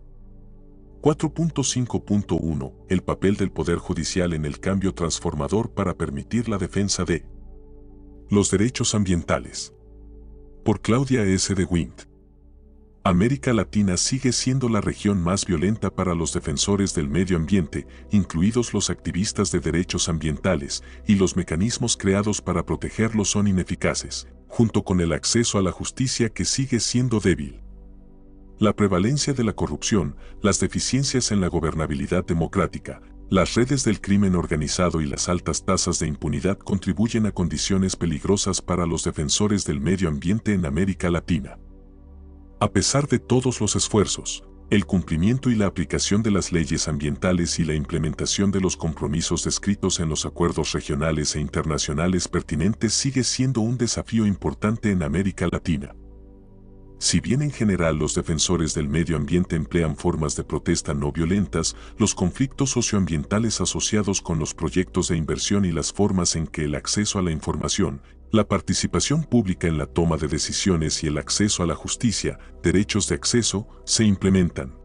4.5.1. El papel del Poder Judicial en el cambio transformador para permitir la defensa de los derechos ambientales. Por Claudia S. de Wind. América Latina sigue siendo la región más violenta para los defensores del medio ambiente, incluidos los activistas de derechos ambientales, y los mecanismos creados para protegerlos son ineficaces, junto con el acceso a la justicia que sigue siendo débil. La prevalencia de la corrupción, las deficiencias en la gobernabilidad democrática, las redes del crimen organizado y las altas tasas de impunidad contribuyen a condiciones peligrosas para los defensores del medio ambiente en América Latina. A pesar de todos los esfuerzos, el cumplimiento y la aplicación de las leyes ambientales y la implementación de los compromisos descritos en los acuerdos regionales e internacionales pertinentes sigue siendo un desafío importante en América Latina. Si bien en general los defensores del medio ambiente emplean formas de protesta no violentas, los conflictos socioambientales asociados con los proyectos de inversión y las formas en que el acceso a la información, la participación pública en la toma de decisiones y el acceso a la justicia, derechos de acceso, se implementan.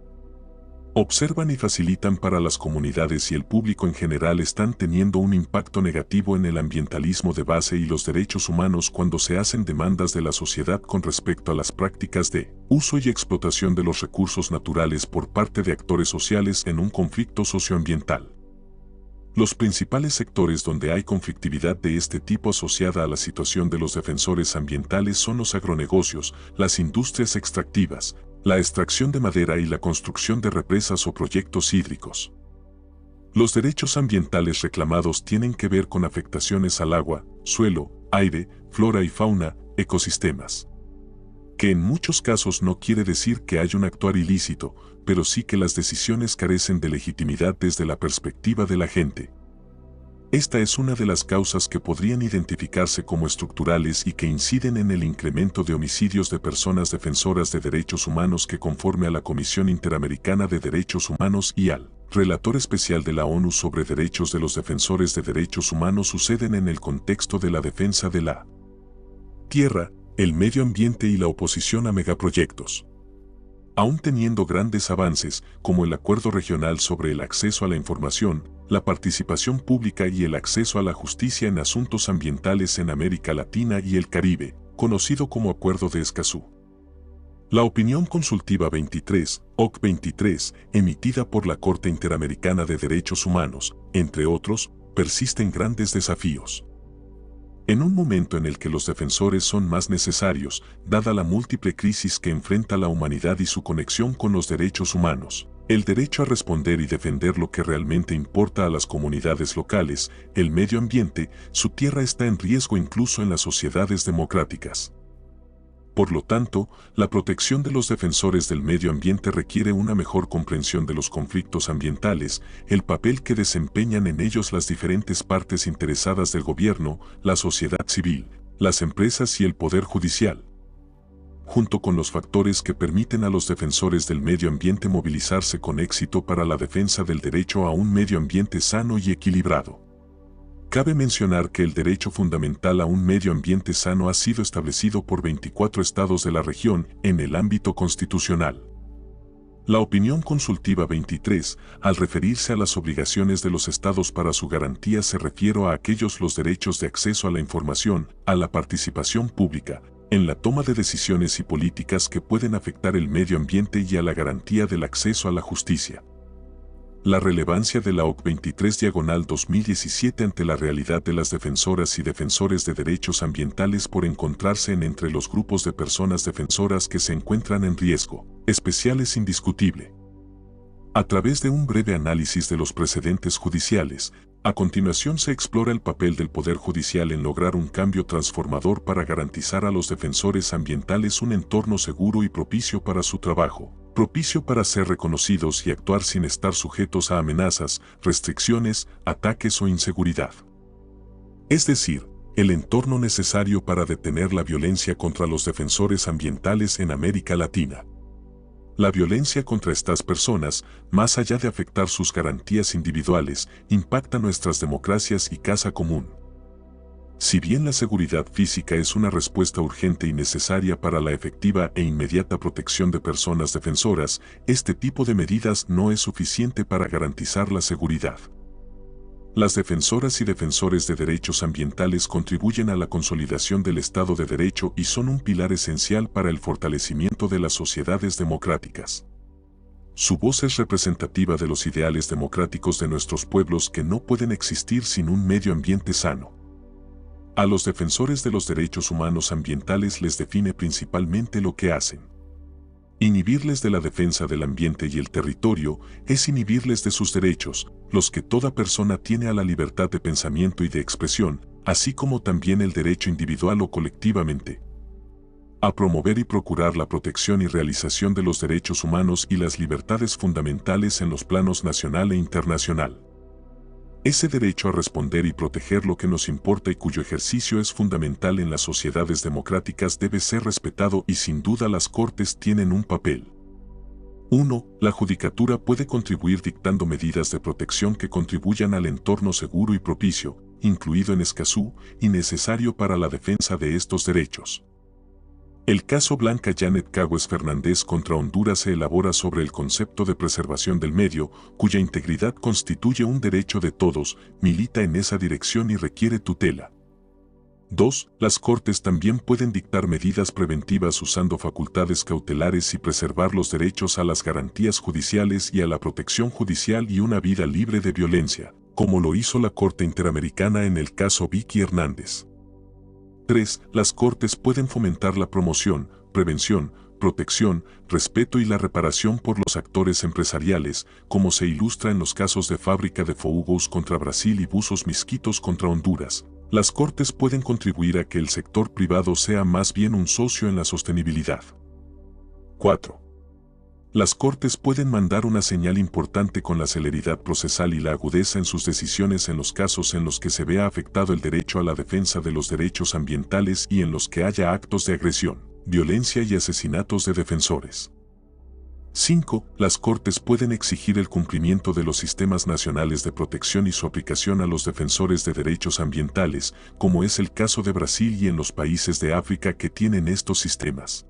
Observan y facilitan para las comunidades y el público en general están teniendo un impacto negativo en el ambientalismo de base y los derechos humanos cuando se hacen demandas de la sociedad con respecto a las prácticas de uso y explotación de los recursos naturales por parte de actores sociales en un conflicto socioambiental. Los principales sectores donde hay conflictividad de este tipo asociada a la situación de los defensores ambientales son los agronegocios, las industrias extractivas, la extracción de madera y la construcción de represas o proyectos hídricos. Los derechos ambientales reclamados tienen que ver con afectaciones al agua, suelo, aire, flora y fauna, ecosistemas. Que en muchos casos no quiere decir que haya un actuar ilícito, pero sí que las decisiones carecen de legitimidad desde la perspectiva de la gente. Esta es una de las causas que podrían identificarse como estructurales y que inciden en el incremento de homicidios de personas defensoras de derechos humanos que conforme a la Comisión Interamericana de Derechos Humanos y al Relator Especial de la ONU sobre Derechos de los Defensores de Derechos Humanos suceden en el contexto de la defensa de la tierra, el medio ambiente y la oposición a megaproyectos. Aún teniendo grandes avances, como el Acuerdo Regional sobre el Acceso a la Información, la participación pública y el acceso a la justicia en asuntos ambientales en América Latina y el Caribe, conocido como Acuerdo de Escazú. La opinión consultiva 23, OC 23, emitida por la Corte Interamericana de Derechos Humanos, entre otros, persisten grandes desafíos. En un momento en el que los defensores son más necesarios, dada la múltiple crisis que enfrenta la humanidad y su conexión con los derechos humanos, el derecho a responder y defender lo que realmente importa a las comunidades locales, el medio ambiente, su tierra está en riesgo incluso en las sociedades democráticas. Por lo tanto, la protección de los defensores del medio ambiente requiere una mejor comprensión de los conflictos ambientales, el papel que desempeñan en ellos las diferentes partes interesadas del gobierno, la sociedad civil, las empresas y el poder judicial, junto con los factores que permiten a los defensores del medio ambiente movilizarse con éxito para la defensa del derecho a un medio ambiente sano y equilibrado. Cabe mencionar que el derecho fundamental a un medio ambiente sano ha sido establecido por 24 estados de la región en el ámbito constitucional. La opinión consultiva 23, al referirse a las obligaciones de los estados para su garantía se refiere a aquellos los derechos de acceso a la información, a la participación pública, en la toma de decisiones y políticas que pueden afectar el medio ambiente y a la garantía del acceso a la justicia. La relevancia de la OC 23/2017 ante la realidad de las defensoras y defensores de derechos ambientales por encontrarse entre los grupos de personas defensoras que se encuentran en riesgo especial es indiscutible. A través de un breve análisis de los precedentes judiciales, a continuación se explora el papel del Poder Judicial en lograr un cambio transformador para garantizar a los defensores ambientales un entorno seguro y propicio para su trabajo, propicio para ser reconocidos y actuar sin estar sujetos a amenazas, restricciones, ataques o inseguridad. Es decir, el entorno necesario para detener la violencia contra los defensores ambientales en América Latina. La violencia contra estas personas, más allá de afectar sus garantías individuales, impacta nuestras democracias y casa común. Si bien la seguridad física es una respuesta urgente y necesaria para la efectiva e inmediata protección de personas defensoras, este tipo de medidas no es suficiente para garantizar la seguridad. Las defensoras y defensores de derechos ambientales contribuyen a la consolidación del Estado de Derecho y son un pilar esencial para el fortalecimiento de las sociedades democráticas. Su voz es representativa de los ideales democráticos de nuestros pueblos que no pueden existir sin un medio ambiente sano. A los defensores de los derechos humanos ambientales les define principalmente lo que hacen. Inhibirles de la defensa del ambiente y el territorio es inhibirles de sus derechos, los que toda persona tiene a la libertad de pensamiento y de expresión, así como también el derecho individual o colectivamente a promover y procurar la protección y realización de los derechos humanos y las libertades fundamentales en los planos nacional e internacional. Ese derecho a responder y proteger lo que nos importa y cuyo ejercicio es fundamental en las sociedades democráticas debe ser respetado y sin duda las Cortes tienen un papel. 1. La Judicatura puede contribuir dictando medidas de protección que contribuyan al entorno seguro y propicio, incluido en Escazú, y necesario para la defensa de estos derechos. El caso Blanca Janet Cagues Fernández contra Honduras se elabora sobre el concepto de preservación del medio, cuya integridad constituye un derecho de todos, milita en esa dirección y requiere tutela. 2. Las Cortes también pueden dictar medidas preventivas usando facultades cautelares y preservar los derechos a las garantías judiciales y a la protección judicial y una vida libre de violencia, como lo hizo la Corte Interamericana en el caso Vicky Hernández. 3. Las Cortes pueden fomentar la promoción, prevención, protección, respeto y la reparación por los actores empresariales, como se ilustra en los casos de Fábrica de Fogos contra Brasil y Buzos Misquitos contra Honduras. Las Cortes pueden contribuir a que el sector privado sea más bien un socio en la sostenibilidad. 4. Las Cortes pueden mandar una señal importante con la celeridad procesal y la agudeza en sus decisiones en los casos en los que se vea afectado el derecho a la defensa de los derechos ambientales y en los que haya actos de agresión, violencia y asesinatos de defensores. 5. Las Cortes pueden exigir el cumplimiento de los sistemas nacionales de protección y su aplicación a los defensores de derechos ambientales, como es el caso de Brasil y en los países de África que tienen estos sistemas.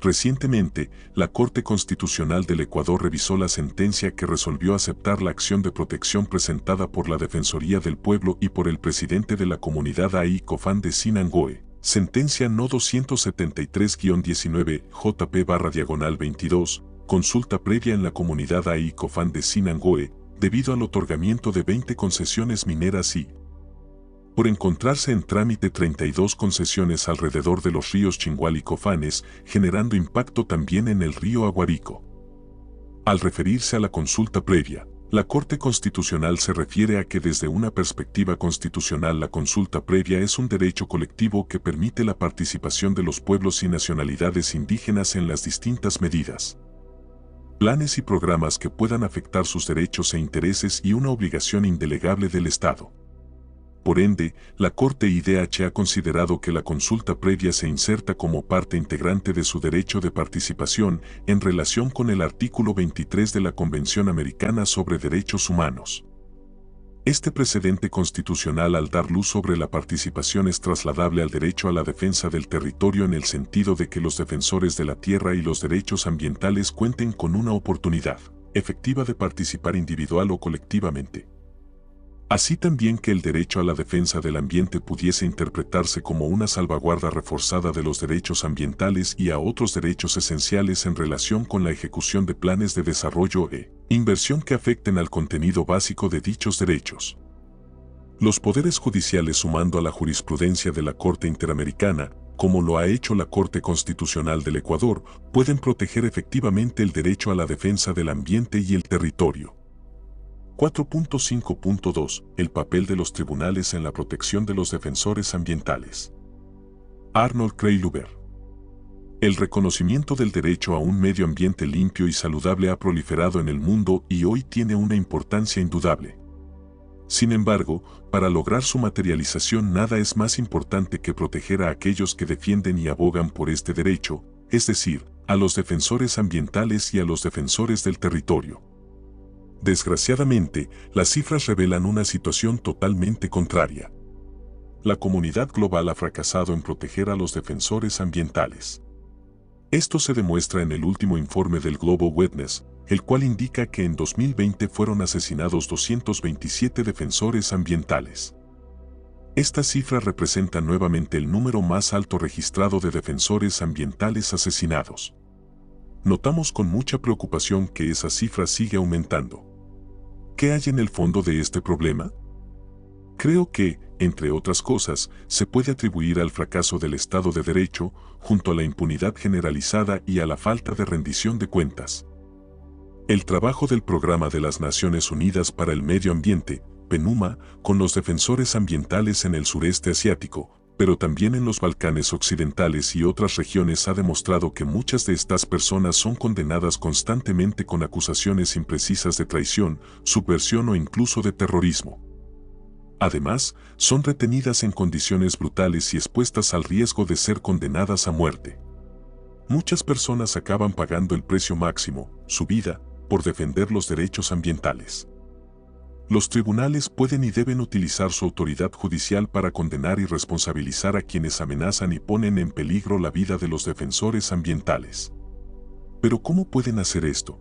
Recientemente, la Corte Constitucional del Ecuador revisó la sentencia que resolvió aceptar la acción de protección presentada por la Defensoría del Pueblo y por el presidente de la comunidad AI Cofán de Sinangoe, sentencia no 273-19 JP/22, consulta previa en la comunidad AI Cofán de Sinangoe, debido al otorgamiento de 20 concesiones mineras y por encontrarse en trámite 32 concesiones alrededor de los ríos Chingual y Cofanes, generando impacto también en el río Aguarico. Al referirse a la consulta previa, la Corte Constitucional se refiere a que desde una perspectiva constitucional la consulta previa es un derecho colectivo que permite la participación de los pueblos y nacionalidades indígenas en las distintas medidas, planes y programas que puedan afectar sus derechos e intereses y una obligación indelegable del Estado. Por ende, la Corte IDH ha considerado que la consulta previa se inserta como parte integrante de su derecho de participación en relación con el artículo 23 de la Convención Americana sobre Derechos Humanos. Este precedente constitucional al dar luz sobre la participación es trasladable al derecho a la defensa del territorio en el sentido de que los defensores de la tierra y los derechos ambientales cuenten con una oportunidad efectiva de participar individual o colectivamente Así también que el derecho a la defensa del ambiente pudiese interpretarse como una salvaguarda reforzada de los derechos ambientales y a otros derechos esenciales en relación con la ejecución de planes de desarrollo e inversión que afecten al contenido básico de dichos derechos. Los poderes judiciales, sumando a la jurisprudencia de la Corte Interamericana, como lo ha hecho la Corte Constitucional del Ecuador, pueden proteger efectivamente el derecho a la defensa del ambiente y el territorio. 4.5.2 El papel de los tribunales en la protección de los defensores ambientales. Arnold Kreyluber. El reconocimiento del derecho a un medio ambiente limpio y saludable ha proliferado en el mundo y hoy tiene una importancia indudable. Sin embargo, para lograr su materialización nada es más importante que proteger a aquellos que defienden y abogan por este derecho, es decir, a los defensores ambientales y a los defensores del territorio. Desgraciadamente, las cifras revelan una situación totalmente contraria. La comunidad global ha fracasado en proteger a los defensores ambientales. Esto se demuestra en el último informe del Global Witness, el cual indica que en 2020 fueron asesinados 227 defensores ambientales. Esta cifra representa nuevamente el número más alto registrado de defensores ambientales asesinados. Notamos con mucha preocupación que esa cifra sigue aumentando. ¿Qué hay en el fondo de este problema? Creo que, entre otras cosas, se puede atribuir al fracaso del Estado de Derecho, junto a la impunidad generalizada y a la falta de rendición de cuentas. El trabajo del Programa de las Naciones Unidas para el Medio Ambiente, PNUMA, con los defensores ambientales en el sureste asiático, pero también en los Balcanes occidentales y otras regiones ha demostrado que muchas de estas personas son condenadas constantemente con acusaciones imprecisas de traición, subversión o incluso de terrorismo. Además, son retenidas en condiciones brutales y expuestas al riesgo de ser condenadas a muerte. Muchas personas acaban pagando el precio máximo, su vida, por defender los derechos ambientales. Los tribunales pueden y deben utilizar su autoridad judicial para condenar y responsabilizar a quienes amenazan y ponen en peligro la vida de los defensores ambientales. Pero ¿cómo pueden hacer esto?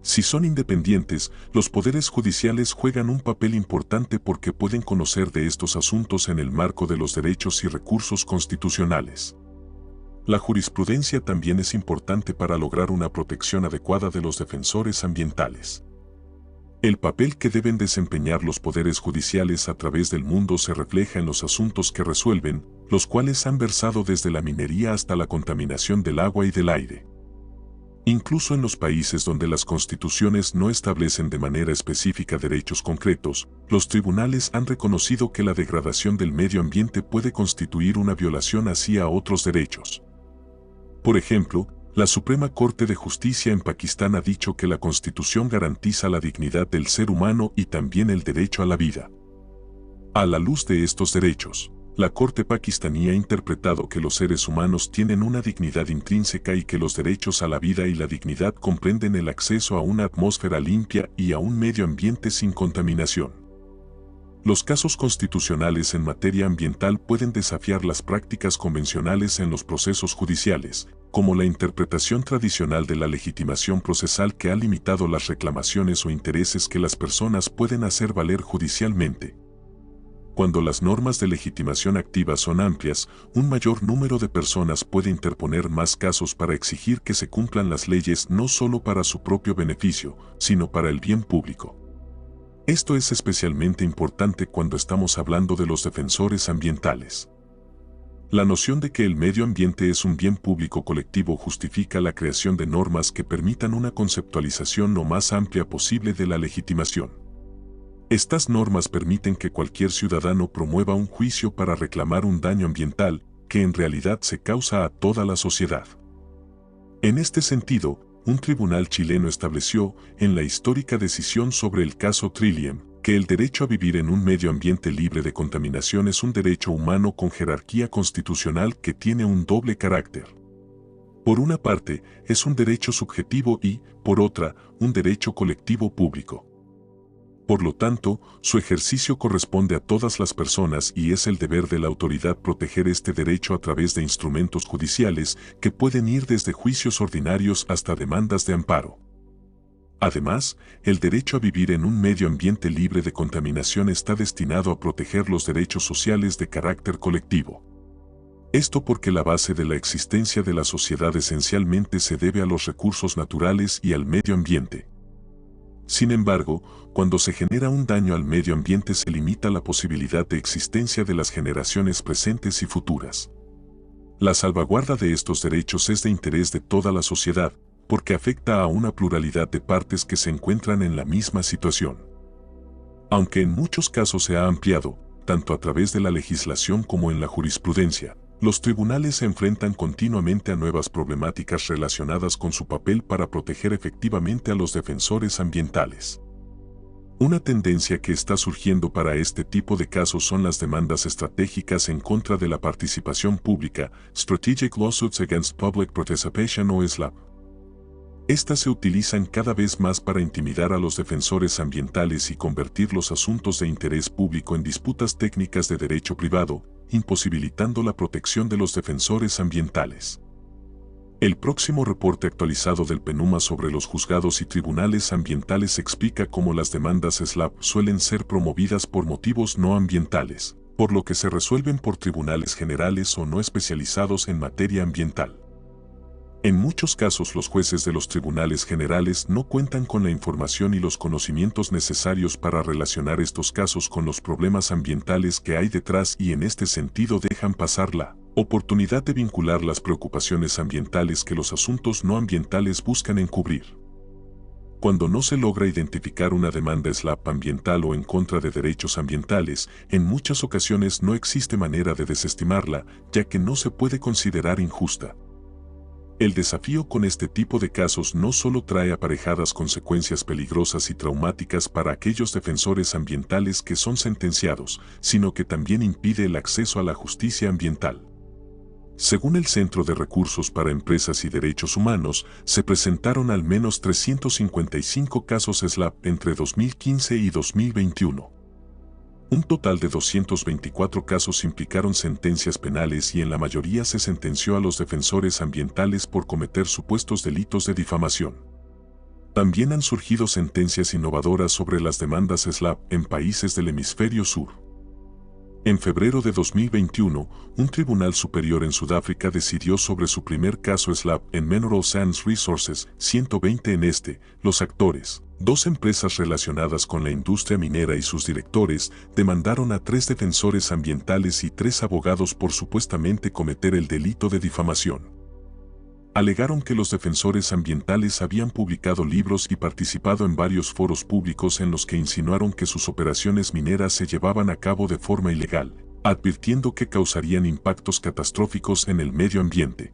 Si son independientes, los poderes judiciales juegan un papel importante porque pueden conocer de estos asuntos en el marco de los derechos y recursos constitucionales. La jurisprudencia también es importante para lograr una protección adecuada de los defensores ambientales. El papel que deben desempeñar los poderes judiciales a través del mundo se refleja en los asuntos que resuelven, los cuales han versado desde la minería hasta la contaminación del agua y del aire. Incluso en los países donde las constituciones no establecen de manera específica derechos concretos, los tribunales han reconocido que la degradación del medio ambiente puede constituir una violación hacia otros derechos. Por ejemplo, la Suprema Corte de Justicia en Pakistán ha dicho que la Constitución garantiza la dignidad del ser humano y también el derecho a la vida. A la luz de estos derechos, la Corte pakistaní ha interpretado que los seres humanos tienen una dignidad intrínseca y que los derechos a la vida y la dignidad comprenden el acceso a una atmósfera limpia y a un medio ambiente sin contaminación. Los casos constitucionales en materia ambiental pueden desafiar las prácticas convencionales en los procesos judiciales, como la interpretación tradicional de la legitimación procesal que ha limitado las reclamaciones o intereses que las personas pueden hacer valer judicialmente. Cuando las normas de legitimación activa son amplias, un mayor número de personas puede interponer más casos para exigir que se cumplan las leyes no solo para su propio beneficio, sino para el bien público. Esto es especialmente importante cuando estamos hablando de los defensores ambientales. La noción de que el medio ambiente es un bien público colectivo justifica la creación de normas que permitan una conceptualización lo más amplia posible de la legitimación. Estas normas permiten que cualquier ciudadano promueva un juicio para reclamar un daño ambiental que en realidad se causa a toda la sociedad. En este sentido, un tribunal chileno estableció, en la histórica decisión sobre el caso Trillium, que el derecho a vivir en un medio ambiente libre de contaminación es un derecho humano con jerarquía constitucional que tiene un doble carácter. Por una parte, es un derecho subjetivo y, por otra, un derecho colectivo público. Por lo tanto, su ejercicio corresponde a todas las personas y es el deber de la autoridad proteger este derecho a través de instrumentos judiciales que pueden ir desde juicios ordinarios hasta demandas de amparo. Además, el derecho a vivir en un medio ambiente libre de contaminación está destinado a proteger los derechos sociales de carácter colectivo. Esto porque la base de la existencia de la sociedad esencialmente se debe a los recursos naturales y al medio ambiente. Sin embargo, cuando se genera un daño al medio ambiente se limita la posibilidad de existencia de las generaciones presentes y futuras. La salvaguarda de estos derechos es de interés de toda la sociedad, porque afecta a una pluralidad de partes que se encuentran en la misma situación. Aunque en muchos casos se ha ampliado, tanto a través de la legislación como en la jurisprudencia, los tribunales se enfrentan continuamente a nuevas problemáticas relacionadas con su papel para proteger efectivamente a los defensores ambientales. Una tendencia que está surgiendo para este tipo de casos son las demandas estratégicas en contra de la participación pública, Strategic Lawsuits Against Public Participation o SLAP. Estas se utilizan cada vez más para intimidar a los defensores ambientales y convertir los asuntos de interés público en disputas técnicas de derecho privado, imposibilitando la protección de los defensores ambientales. El próximo reporte actualizado del PNUMA sobre los juzgados y tribunales ambientales explica cómo las demandas SLAP suelen ser promovidas por motivos no ambientales, por lo que se resuelven por tribunales generales o no especializados en materia ambiental. En muchos casos los jueces de los tribunales generales no cuentan con la información y los conocimientos necesarios para relacionar estos casos con los problemas ambientales que hay detrás y en este sentido dejan pasar la oportunidad de vincular las preocupaciones ambientales que los asuntos no ambientales buscan encubrir. Cuando no se logra identificar una demanda SLAP ambiental o en contra de derechos ambientales, en muchas ocasiones no existe manera de desestimarla, ya que no se puede considerar injusta. El desafío con este tipo de casos no solo trae aparejadas consecuencias peligrosas y traumáticas para aquellos defensores ambientales que son sentenciados, sino que también impide el acceso a la justicia ambiental. Según el Centro de Recursos para Empresas y Derechos Humanos, se presentaron al menos 355 casos SLAP entre 2015 y 2021. Un total de 224 casos implicaron sentencias penales y en la mayoría se sentenció a los defensores ambientales por cometer supuestos delitos de difamación. También han surgido sentencias innovadoras sobre las demandas SLAP en países del hemisferio sur. En febrero de 2021, un tribunal superior en Sudáfrica decidió sobre su primer caso SLAP en Mineral Sands Resources 120 en los actores. Dos empresas relacionadas con la industria minera y sus directores demandaron a 3 defensores ambientales y 3 abogados por supuestamente cometer el delito de difamación. Alegaron que los defensores ambientales habían publicado libros y participado en varios foros públicos en los que insinuaron que sus operaciones mineras se llevaban a cabo de forma ilegal, advirtiendo que causarían impactos catastróficos en el medio ambiente.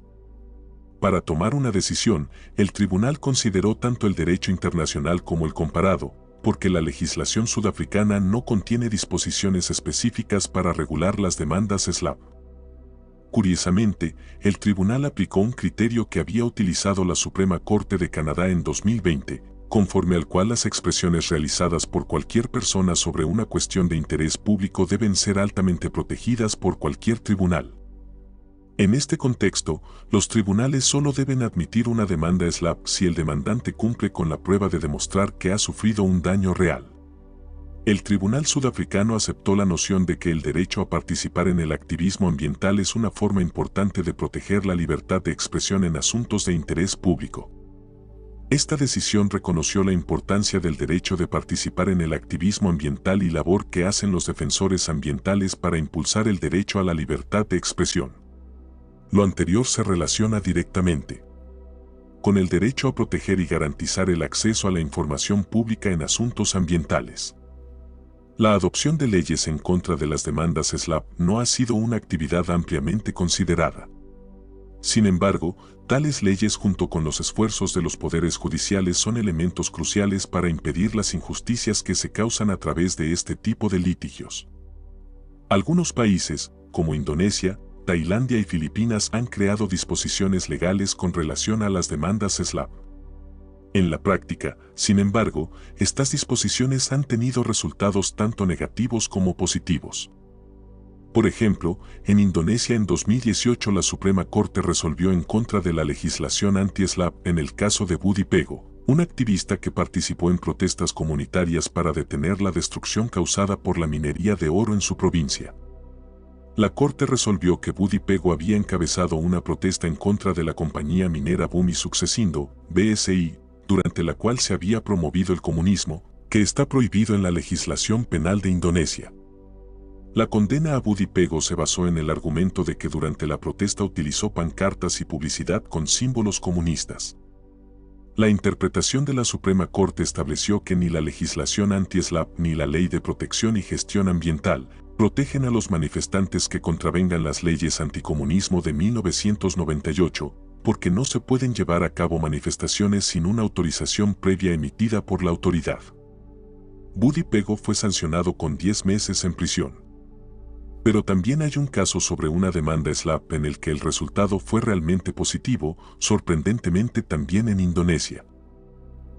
Para tomar una decisión, el tribunal consideró tanto el derecho internacional como el comparado, porque la legislación sudafricana no contiene disposiciones específicas para regular las demandas SLAP. Curiosamente, el tribunal aplicó un criterio que había utilizado la Suprema Corte de Canadá en 2020, conforme al cual las expresiones realizadas por cualquier persona sobre una cuestión de interés público deben ser altamente protegidas por cualquier tribunal. En este contexto, los tribunales solo deben admitir una demanda SLAP si el demandante cumple con la prueba de demostrar que ha sufrido un daño real. El tribunal sudafricano aceptó la noción de que el derecho a participar en el activismo ambiental es una forma importante de proteger la libertad de expresión en asuntos de interés público. Esta decisión reconoció la importancia del derecho de participar en el activismo ambiental y labor que hacen los defensores ambientales para impulsar el derecho a la libertad de expresión. Lo anterior se relaciona directamente con el derecho a proteger y garantizar el acceso a la información pública en asuntos ambientales. La adopción de leyes en contra de las demandas SLAP no ha sido una actividad ampliamente considerada. Sin embargo, tales leyes junto con los esfuerzos de los poderes judiciales son elementos cruciales para impedir las injusticias que se causan a través de este tipo de litigios. Algunos países, como Indonesia, Tailandia y Filipinas han creado disposiciones legales con relación a las demandas SLAP. En la práctica, sin embargo, estas disposiciones han tenido resultados tanto negativos como positivos. Por ejemplo, en Indonesia en 2018 la Suprema Corte resolvió en contra de la legislación anti-SLAP en el caso de Budi Pego, un activista que participó en protestas comunitarias para detener la destrucción causada por la minería de oro en su provincia. La corte resolvió que Budi Pego había encabezado una protesta en contra de la compañía minera Bumi Successindo, BSI, durante la cual se había promovido el comunismo, que está prohibido en la legislación penal de Indonesia. La condena a Budi Pego se basó en el argumento de que durante la protesta utilizó pancartas y publicidad con símbolos comunistas. La interpretación de la Suprema Corte estableció que ni la legislación anti-SLAPP ni la Ley de Protección y Gestión Ambiental protegen a los manifestantes que contravengan las leyes anticomunismo de 1998, porque no se pueden llevar a cabo manifestaciones sin una autorización previa emitida por la autoridad. Budi Pego fue sancionado con 10 meses en prisión. Pero también hay un caso sobre una demanda SLAPP en el que el resultado fue realmente positivo, sorprendentemente también en Indonesia.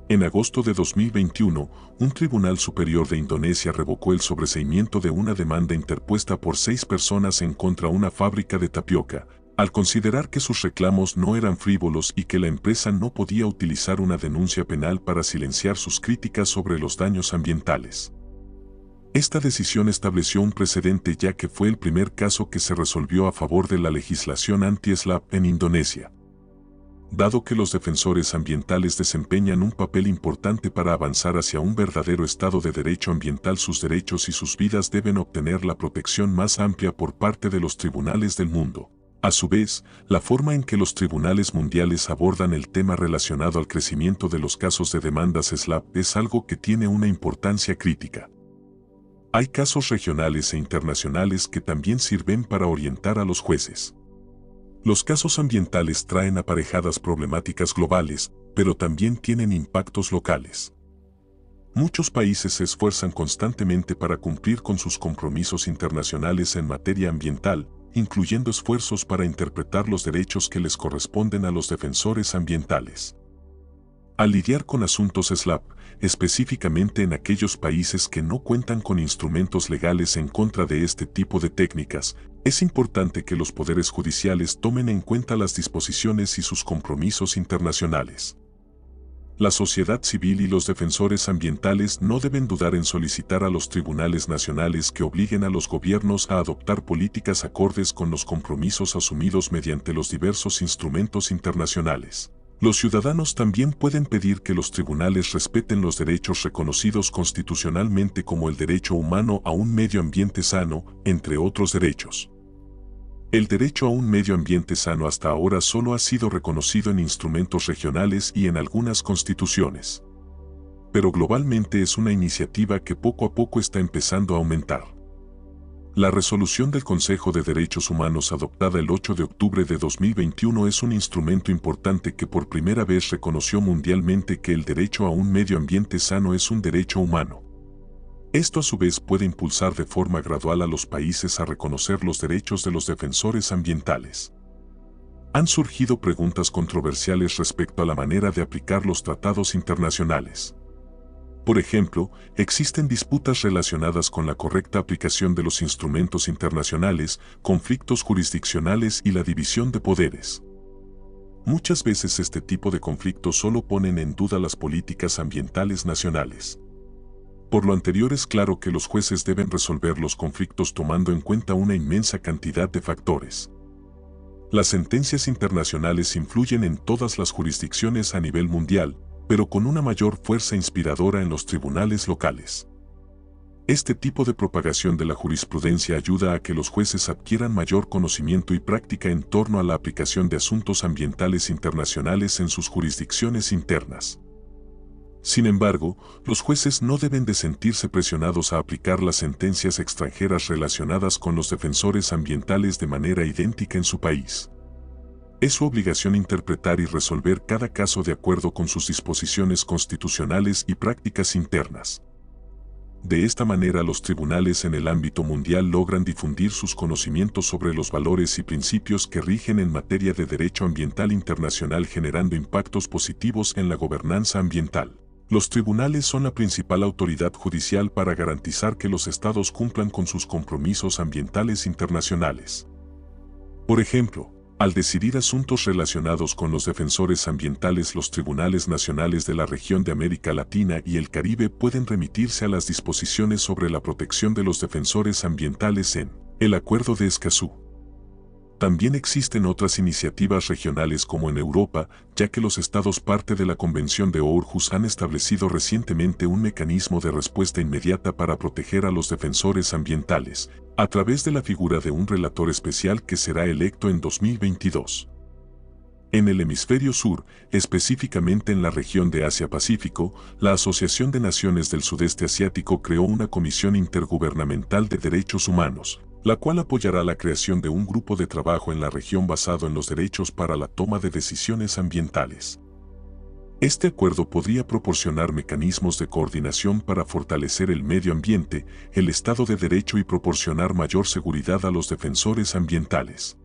En agosto de 2021, un tribunal superior de Indonesia revocó el sobreseimiento de una demanda interpuesta por 6 personas en contra de una fábrica de tapioca, al considerar que sus reclamos no eran frívolos y que la empresa no podía utilizar una denuncia penal para silenciar sus críticas sobre los daños ambientales. Esta decisión estableció un precedente ya que fue el primer caso que se resolvió a favor de la legislación anti-SLAPP en Indonesia. Dado que los defensores ambientales desempeñan un papel importante para avanzar hacia un verdadero estado de derecho ambiental, sus derechos y sus vidas deben obtener la protección más amplia por parte de los tribunales del mundo. A su vez, la forma en que los tribunales mundiales abordan el tema relacionado al crecimiento de los casos de demandas SLAPP es algo que tiene una importancia crítica. Hay casos regionales e internacionales que también sirven para orientar a los jueces. Los casos ambientales traen aparejadas problemáticas globales, pero también tienen impactos locales. Muchos países se esfuerzan constantemente para cumplir con sus compromisos internacionales en materia ambiental, incluyendo esfuerzos para interpretar los derechos que les corresponden a los defensores ambientales. Al lidiar con asuntos SLAPP, específicamente en aquellos países que no cuentan con instrumentos legales en contra de este tipo de técnicas, es importante que los poderes judiciales tomen en cuenta las disposiciones y sus compromisos internacionales. La sociedad civil y los defensores ambientales no deben dudar en solicitar a los tribunales nacionales que obliguen a los gobiernos a adoptar políticas acordes con los compromisos asumidos mediante los diversos instrumentos internacionales. Los ciudadanos también pueden pedir que los tribunales respeten los derechos reconocidos constitucionalmente como el derecho humano a un medio ambiente sano, entre otros derechos. El derecho a un medio ambiente sano hasta ahora solo ha sido reconocido en instrumentos regionales y en algunas constituciones. Pero globalmente es una iniciativa que poco a poco está empezando a aumentar. La resolución del Consejo de Derechos Humanos adoptada el 8 de octubre de 2021 es un instrumento importante que por primera vez reconoció mundialmente que el derecho a un medio ambiente sano es un derecho humano. Esto a su vez puede impulsar de forma gradual a los países a reconocer los derechos de los defensores ambientales. Han surgido preguntas controversiales respecto a la manera de aplicar los tratados internacionales. Por ejemplo, existen disputas relacionadas con la correcta aplicación de los instrumentos internacionales, conflictos jurisdiccionales y la división de poderes. Muchas veces este tipo de conflictos solo ponen en duda las políticas ambientales nacionales. Por lo anterior es claro que los jueces deben resolver los conflictos tomando en cuenta una inmensa cantidad de factores. Las sentencias internacionales influyen en todas las jurisdicciones a nivel mundial, pero con una mayor fuerza inspiradora en los tribunales locales. Este tipo de propagación de la jurisprudencia ayuda a que los jueces adquieran mayor conocimiento y práctica en torno a la aplicación de asuntos ambientales internacionales en sus jurisdicciones internas. Sin embargo, los jueces no deben de sentirse presionados a aplicar las sentencias extranjeras relacionadas con los defensores ambientales de manera idéntica en su país. Es su obligación interpretar y resolver cada caso de acuerdo con sus disposiciones constitucionales y prácticas internas. De esta manera los tribunales en el ámbito mundial logran difundir sus conocimientos sobre los valores y principios que rigen en materia de derecho ambiental internacional, generando impactos positivos en la gobernanza ambiental. Los tribunales son la principal autoridad judicial para garantizar que los estados cumplan con sus compromisos ambientales internacionales. Por ejemplo, Al decidir asuntos relacionados con los defensores ambientales, los tribunales nacionales de la región de América Latina y el Caribe pueden remitirse a las disposiciones sobre la protección de los defensores ambientales en el Acuerdo de Escazú. También existen otras iniciativas regionales como en Europa, ya que los estados parte de la Convención de Aarhus han establecido recientemente un mecanismo de respuesta inmediata para proteger a los defensores ambientales, a través de la figura de un relator especial que será electo en 2022. En el hemisferio sur, específicamente en la región de Asia-Pacífico, la Asociación de Naciones del Sudeste Asiático creó una Comisión Intergubernamental de Derechos Humanos, la cual apoyará la creación de un grupo de trabajo en la región basado en los derechos para la toma de decisiones ambientales. Este acuerdo podría proporcionar mecanismos de coordinación para fortalecer el medio ambiente, el Estado de Derecho y proporcionar mayor seguridad a los defensores ambientales.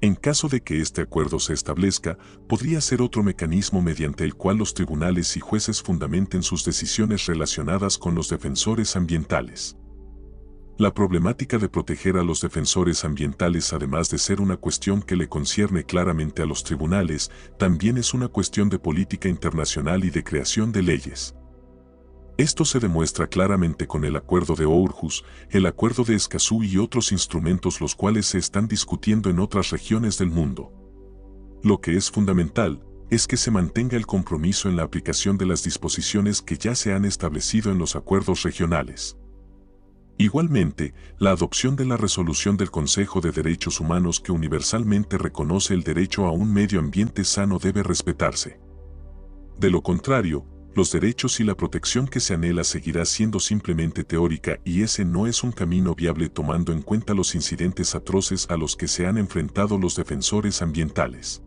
En caso de que este acuerdo se establezca, podría ser otro mecanismo mediante el cual los tribunales y jueces fundamenten sus decisiones relacionadas con los defensores ambientales. La problemática de proteger a los defensores ambientales, además de ser una cuestión que le concierne claramente a los tribunales, también es una cuestión de política internacional y de creación de leyes. Esto se demuestra claramente con el Acuerdo de Aarhus, el Acuerdo de Escazú y otros instrumentos los cuales se están discutiendo en otras regiones del mundo. Lo que es fundamental es que se mantenga el compromiso en la aplicación de las disposiciones que ya se han establecido en los acuerdos regionales. Igualmente, la adopción de la resolución del Consejo de Derechos Humanos que universalmente reconoce el derecho a un medio ambiente sano debe respetarse. De lo contrario, los derechos y la protección que se anhela seguirá siendo simplemente teórica y ese no es un camino viable tomando en cuenta los incidentes atroces a los que se han enfrentado los defensores ambientales.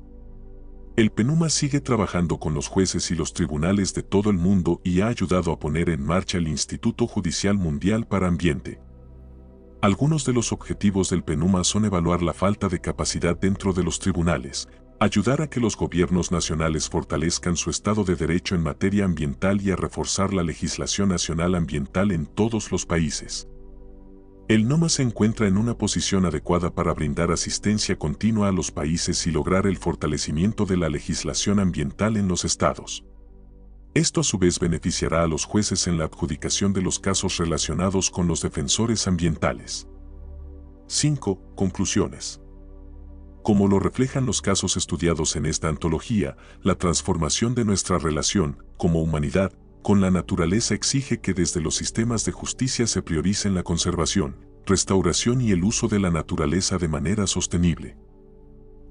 El PNUMA sigue trabajando con los jueces y los tribunales de todo el mundo y ha ayudado a poner en marcha el Instituto Judicial Mundial para Ambiente. Algunos de los objetivos del PNUMA son evaluar la falta de capacidad dentro de los tribunales, ayudar a que los gobiernos nacionales fortalezcan su Estado de Derecho en materia ambiental y a reforzar la legislación nacional ambiental en todos los países. El NOMA se encuentra en una posición adecuada para brindar asistencia continua a los países y lograr el fortalecimiento de la legislación ambiental en los estados. Esto a su vez beneficiará a los jueces en la adjudicación de los casos relacionados con los defensores ambientales. 5. Conclusiones. Como lo reflejan los casos estudiados en esta antología, la transformación de nuestra relación, como humanidad, con la naturaleza exige que desde los sistemas de justicia se prioricen la conservación, restauración y el uso de la naturaleza de manera sostenible.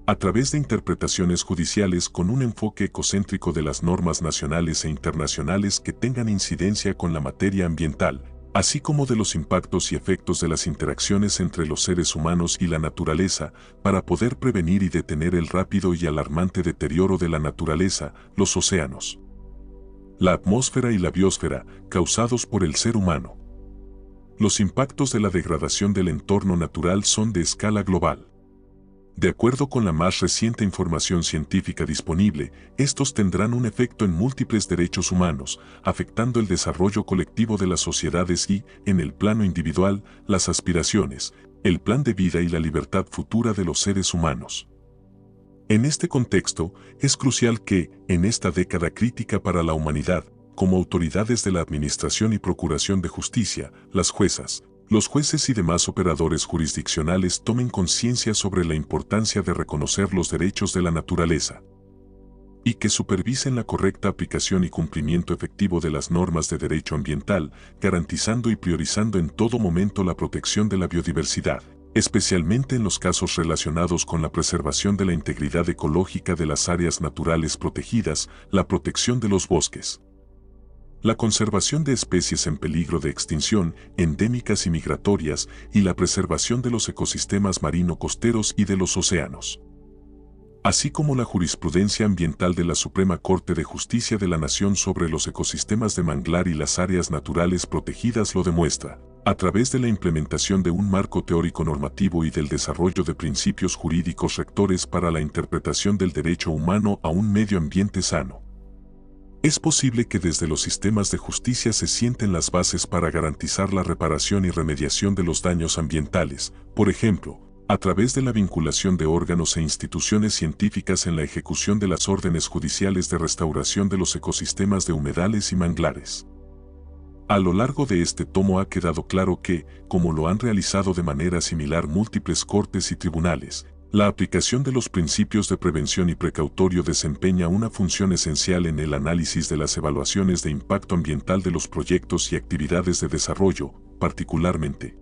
A través de interpretaciones judiciales con un enfoque ecocéntrico de las normas nacionales e internacionales que tengan incidencia con la materia ambiental, así como de los impactos y efectos de las interacciones entre los seres humanos y la naturaleza, para poder prevenir y detener el rápido y alarmante deterioro de la naturaleza, los océanos, la atmósfera y la biosfera, causados por el ser humano. Los impactos de la degradación del entorno natural son de escala global. De acuerdo con la más reciente información científica disponible, estos tendrán un efecto en múltiples derechos humanos, afectando el desarrollo colectivo de las sociedades y, en el plano individual, las aspiraciones, el plan de vida y la libertad futura de los seres humanos. En este contexto, es crucial que, en esta década crítica para la humanidad, como autoridades de la Administración y Procuración de Justicia, las juezas, los jueces y demás operadores jurisdiccionales tomen conciencia sobre la importancia de reconocer los derechos de la naturaleza y que supervisen la correcta aplicación y cumplimiento efectivo de las normas de derecho ambiental, garantizando y priorizando en todo momento la protección de la biodiversidad, especialmente en los casos relacionados con la preservación de la integridad ecológica de las áreas naturales protegidas, la protección de los bosques, la conservación de especies en peligro de extinción, endémicas y migratorias, y la preservación de los ecosistemas marino-costeros y de los océanos. Así como la jurisprudencia ambiental de la Suprema Corte de Justicia de la Nación sobre los ecosistemas de manglar y las áreas naturales protegidas lo demuestra, a través de la implementación de un marco teórico normativo y del desarrollo de principios jurídicos rectores para la interpretación del derecho humano a un medio ambiente sano. Es posible que desde los sistemas de justicia se sienten las bases para garantizar la reparación y remediación de los daños ambientales, por ejemplo, a través de la vinculación de órganos e instituciones científicas en la ejecución de las órdenes judiciales de restauración de los ecosistemas de humedales y manglares. A lo largo de este tomo ha quedado claro que, como lo han realizado de manera similar múltiples cortes y tribunales, la aplicación de los principios de prevención y precautorio desempeña una función esencial en el análisis de las evaluaciones de impacto ambiental de los proyectos y actividades de desarrollo, particularmente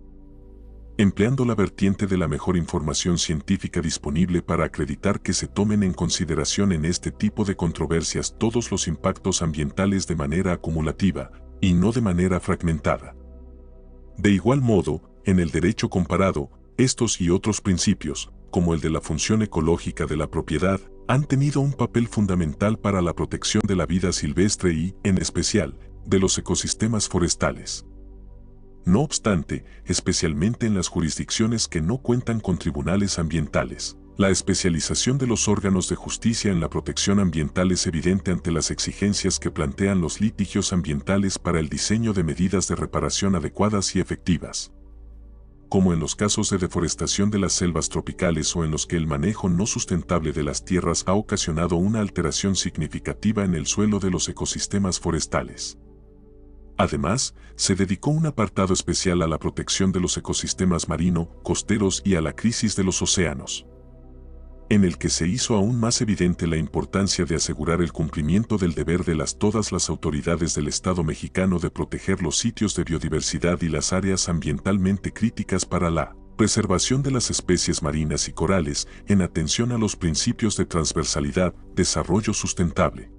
empleando la vertiente de la mejor información científica disponible para acreditar que se tomen en consideración en este tipo de controversias todos los impactos ambientales de manera acumulativa, y no de manera fragmentada. De igual modo, en el derecho comparado, estos y otros principios, como el de la función ecológica de la propiedad, han tenido un papel fundamental para la protección de la vida silvestre y, en especial, de los ecosistemas forestales. No obstante, especialmente en las jurisdicciones que no cuentan con tribunales ambientales, la especialización de los órganos de justicia en la protección ambiental es evidente ante las exigencias que plantean los litigios ambientales para el diseño de medidas de reparación adecuadas y efectivas. Como en los casos de deforestación de las selvas tropicales o en los que el manejo no sustentable de las tierras ha ocasionado una alteración significativa en el suelo de los ecosistemas forestales. Además, se dedicó un apartado especial a la protección de los ecosistemas marino, costeros y a la crisis de los océanos, en el que se hizo aún más evidente la importancia de asegurar el cumplimiento del deber de todas las autoridades del Estado mexicano de proteger los sitios de biodiversidad y las áreas ambientalmente críticas para la preservación de las especies marinas y corales en atención a los principios de transversalidad, desarrollo sustentable,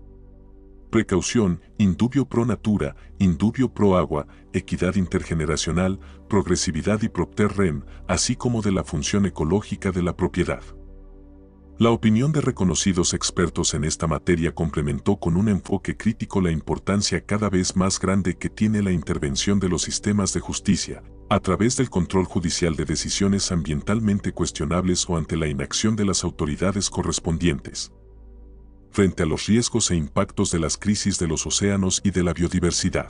precaución, indubio pro natura, indubio pro agua, equidad intergeneracional, progresividad y propter rem, así como de la función ecológica de la propiedad. La opinión de reconocidos expertos en esta materia complementó con un enfoque crítico la importancia cada vez más grande que tiene la intervención de los sistemas de justicia, a través del control judicial de decisiones ambientalmente cuestionables o ante la inacción de las autoridades correspondientes, frente a los riesgos e impactos de las crisis de los océanos y de la biodiversidad.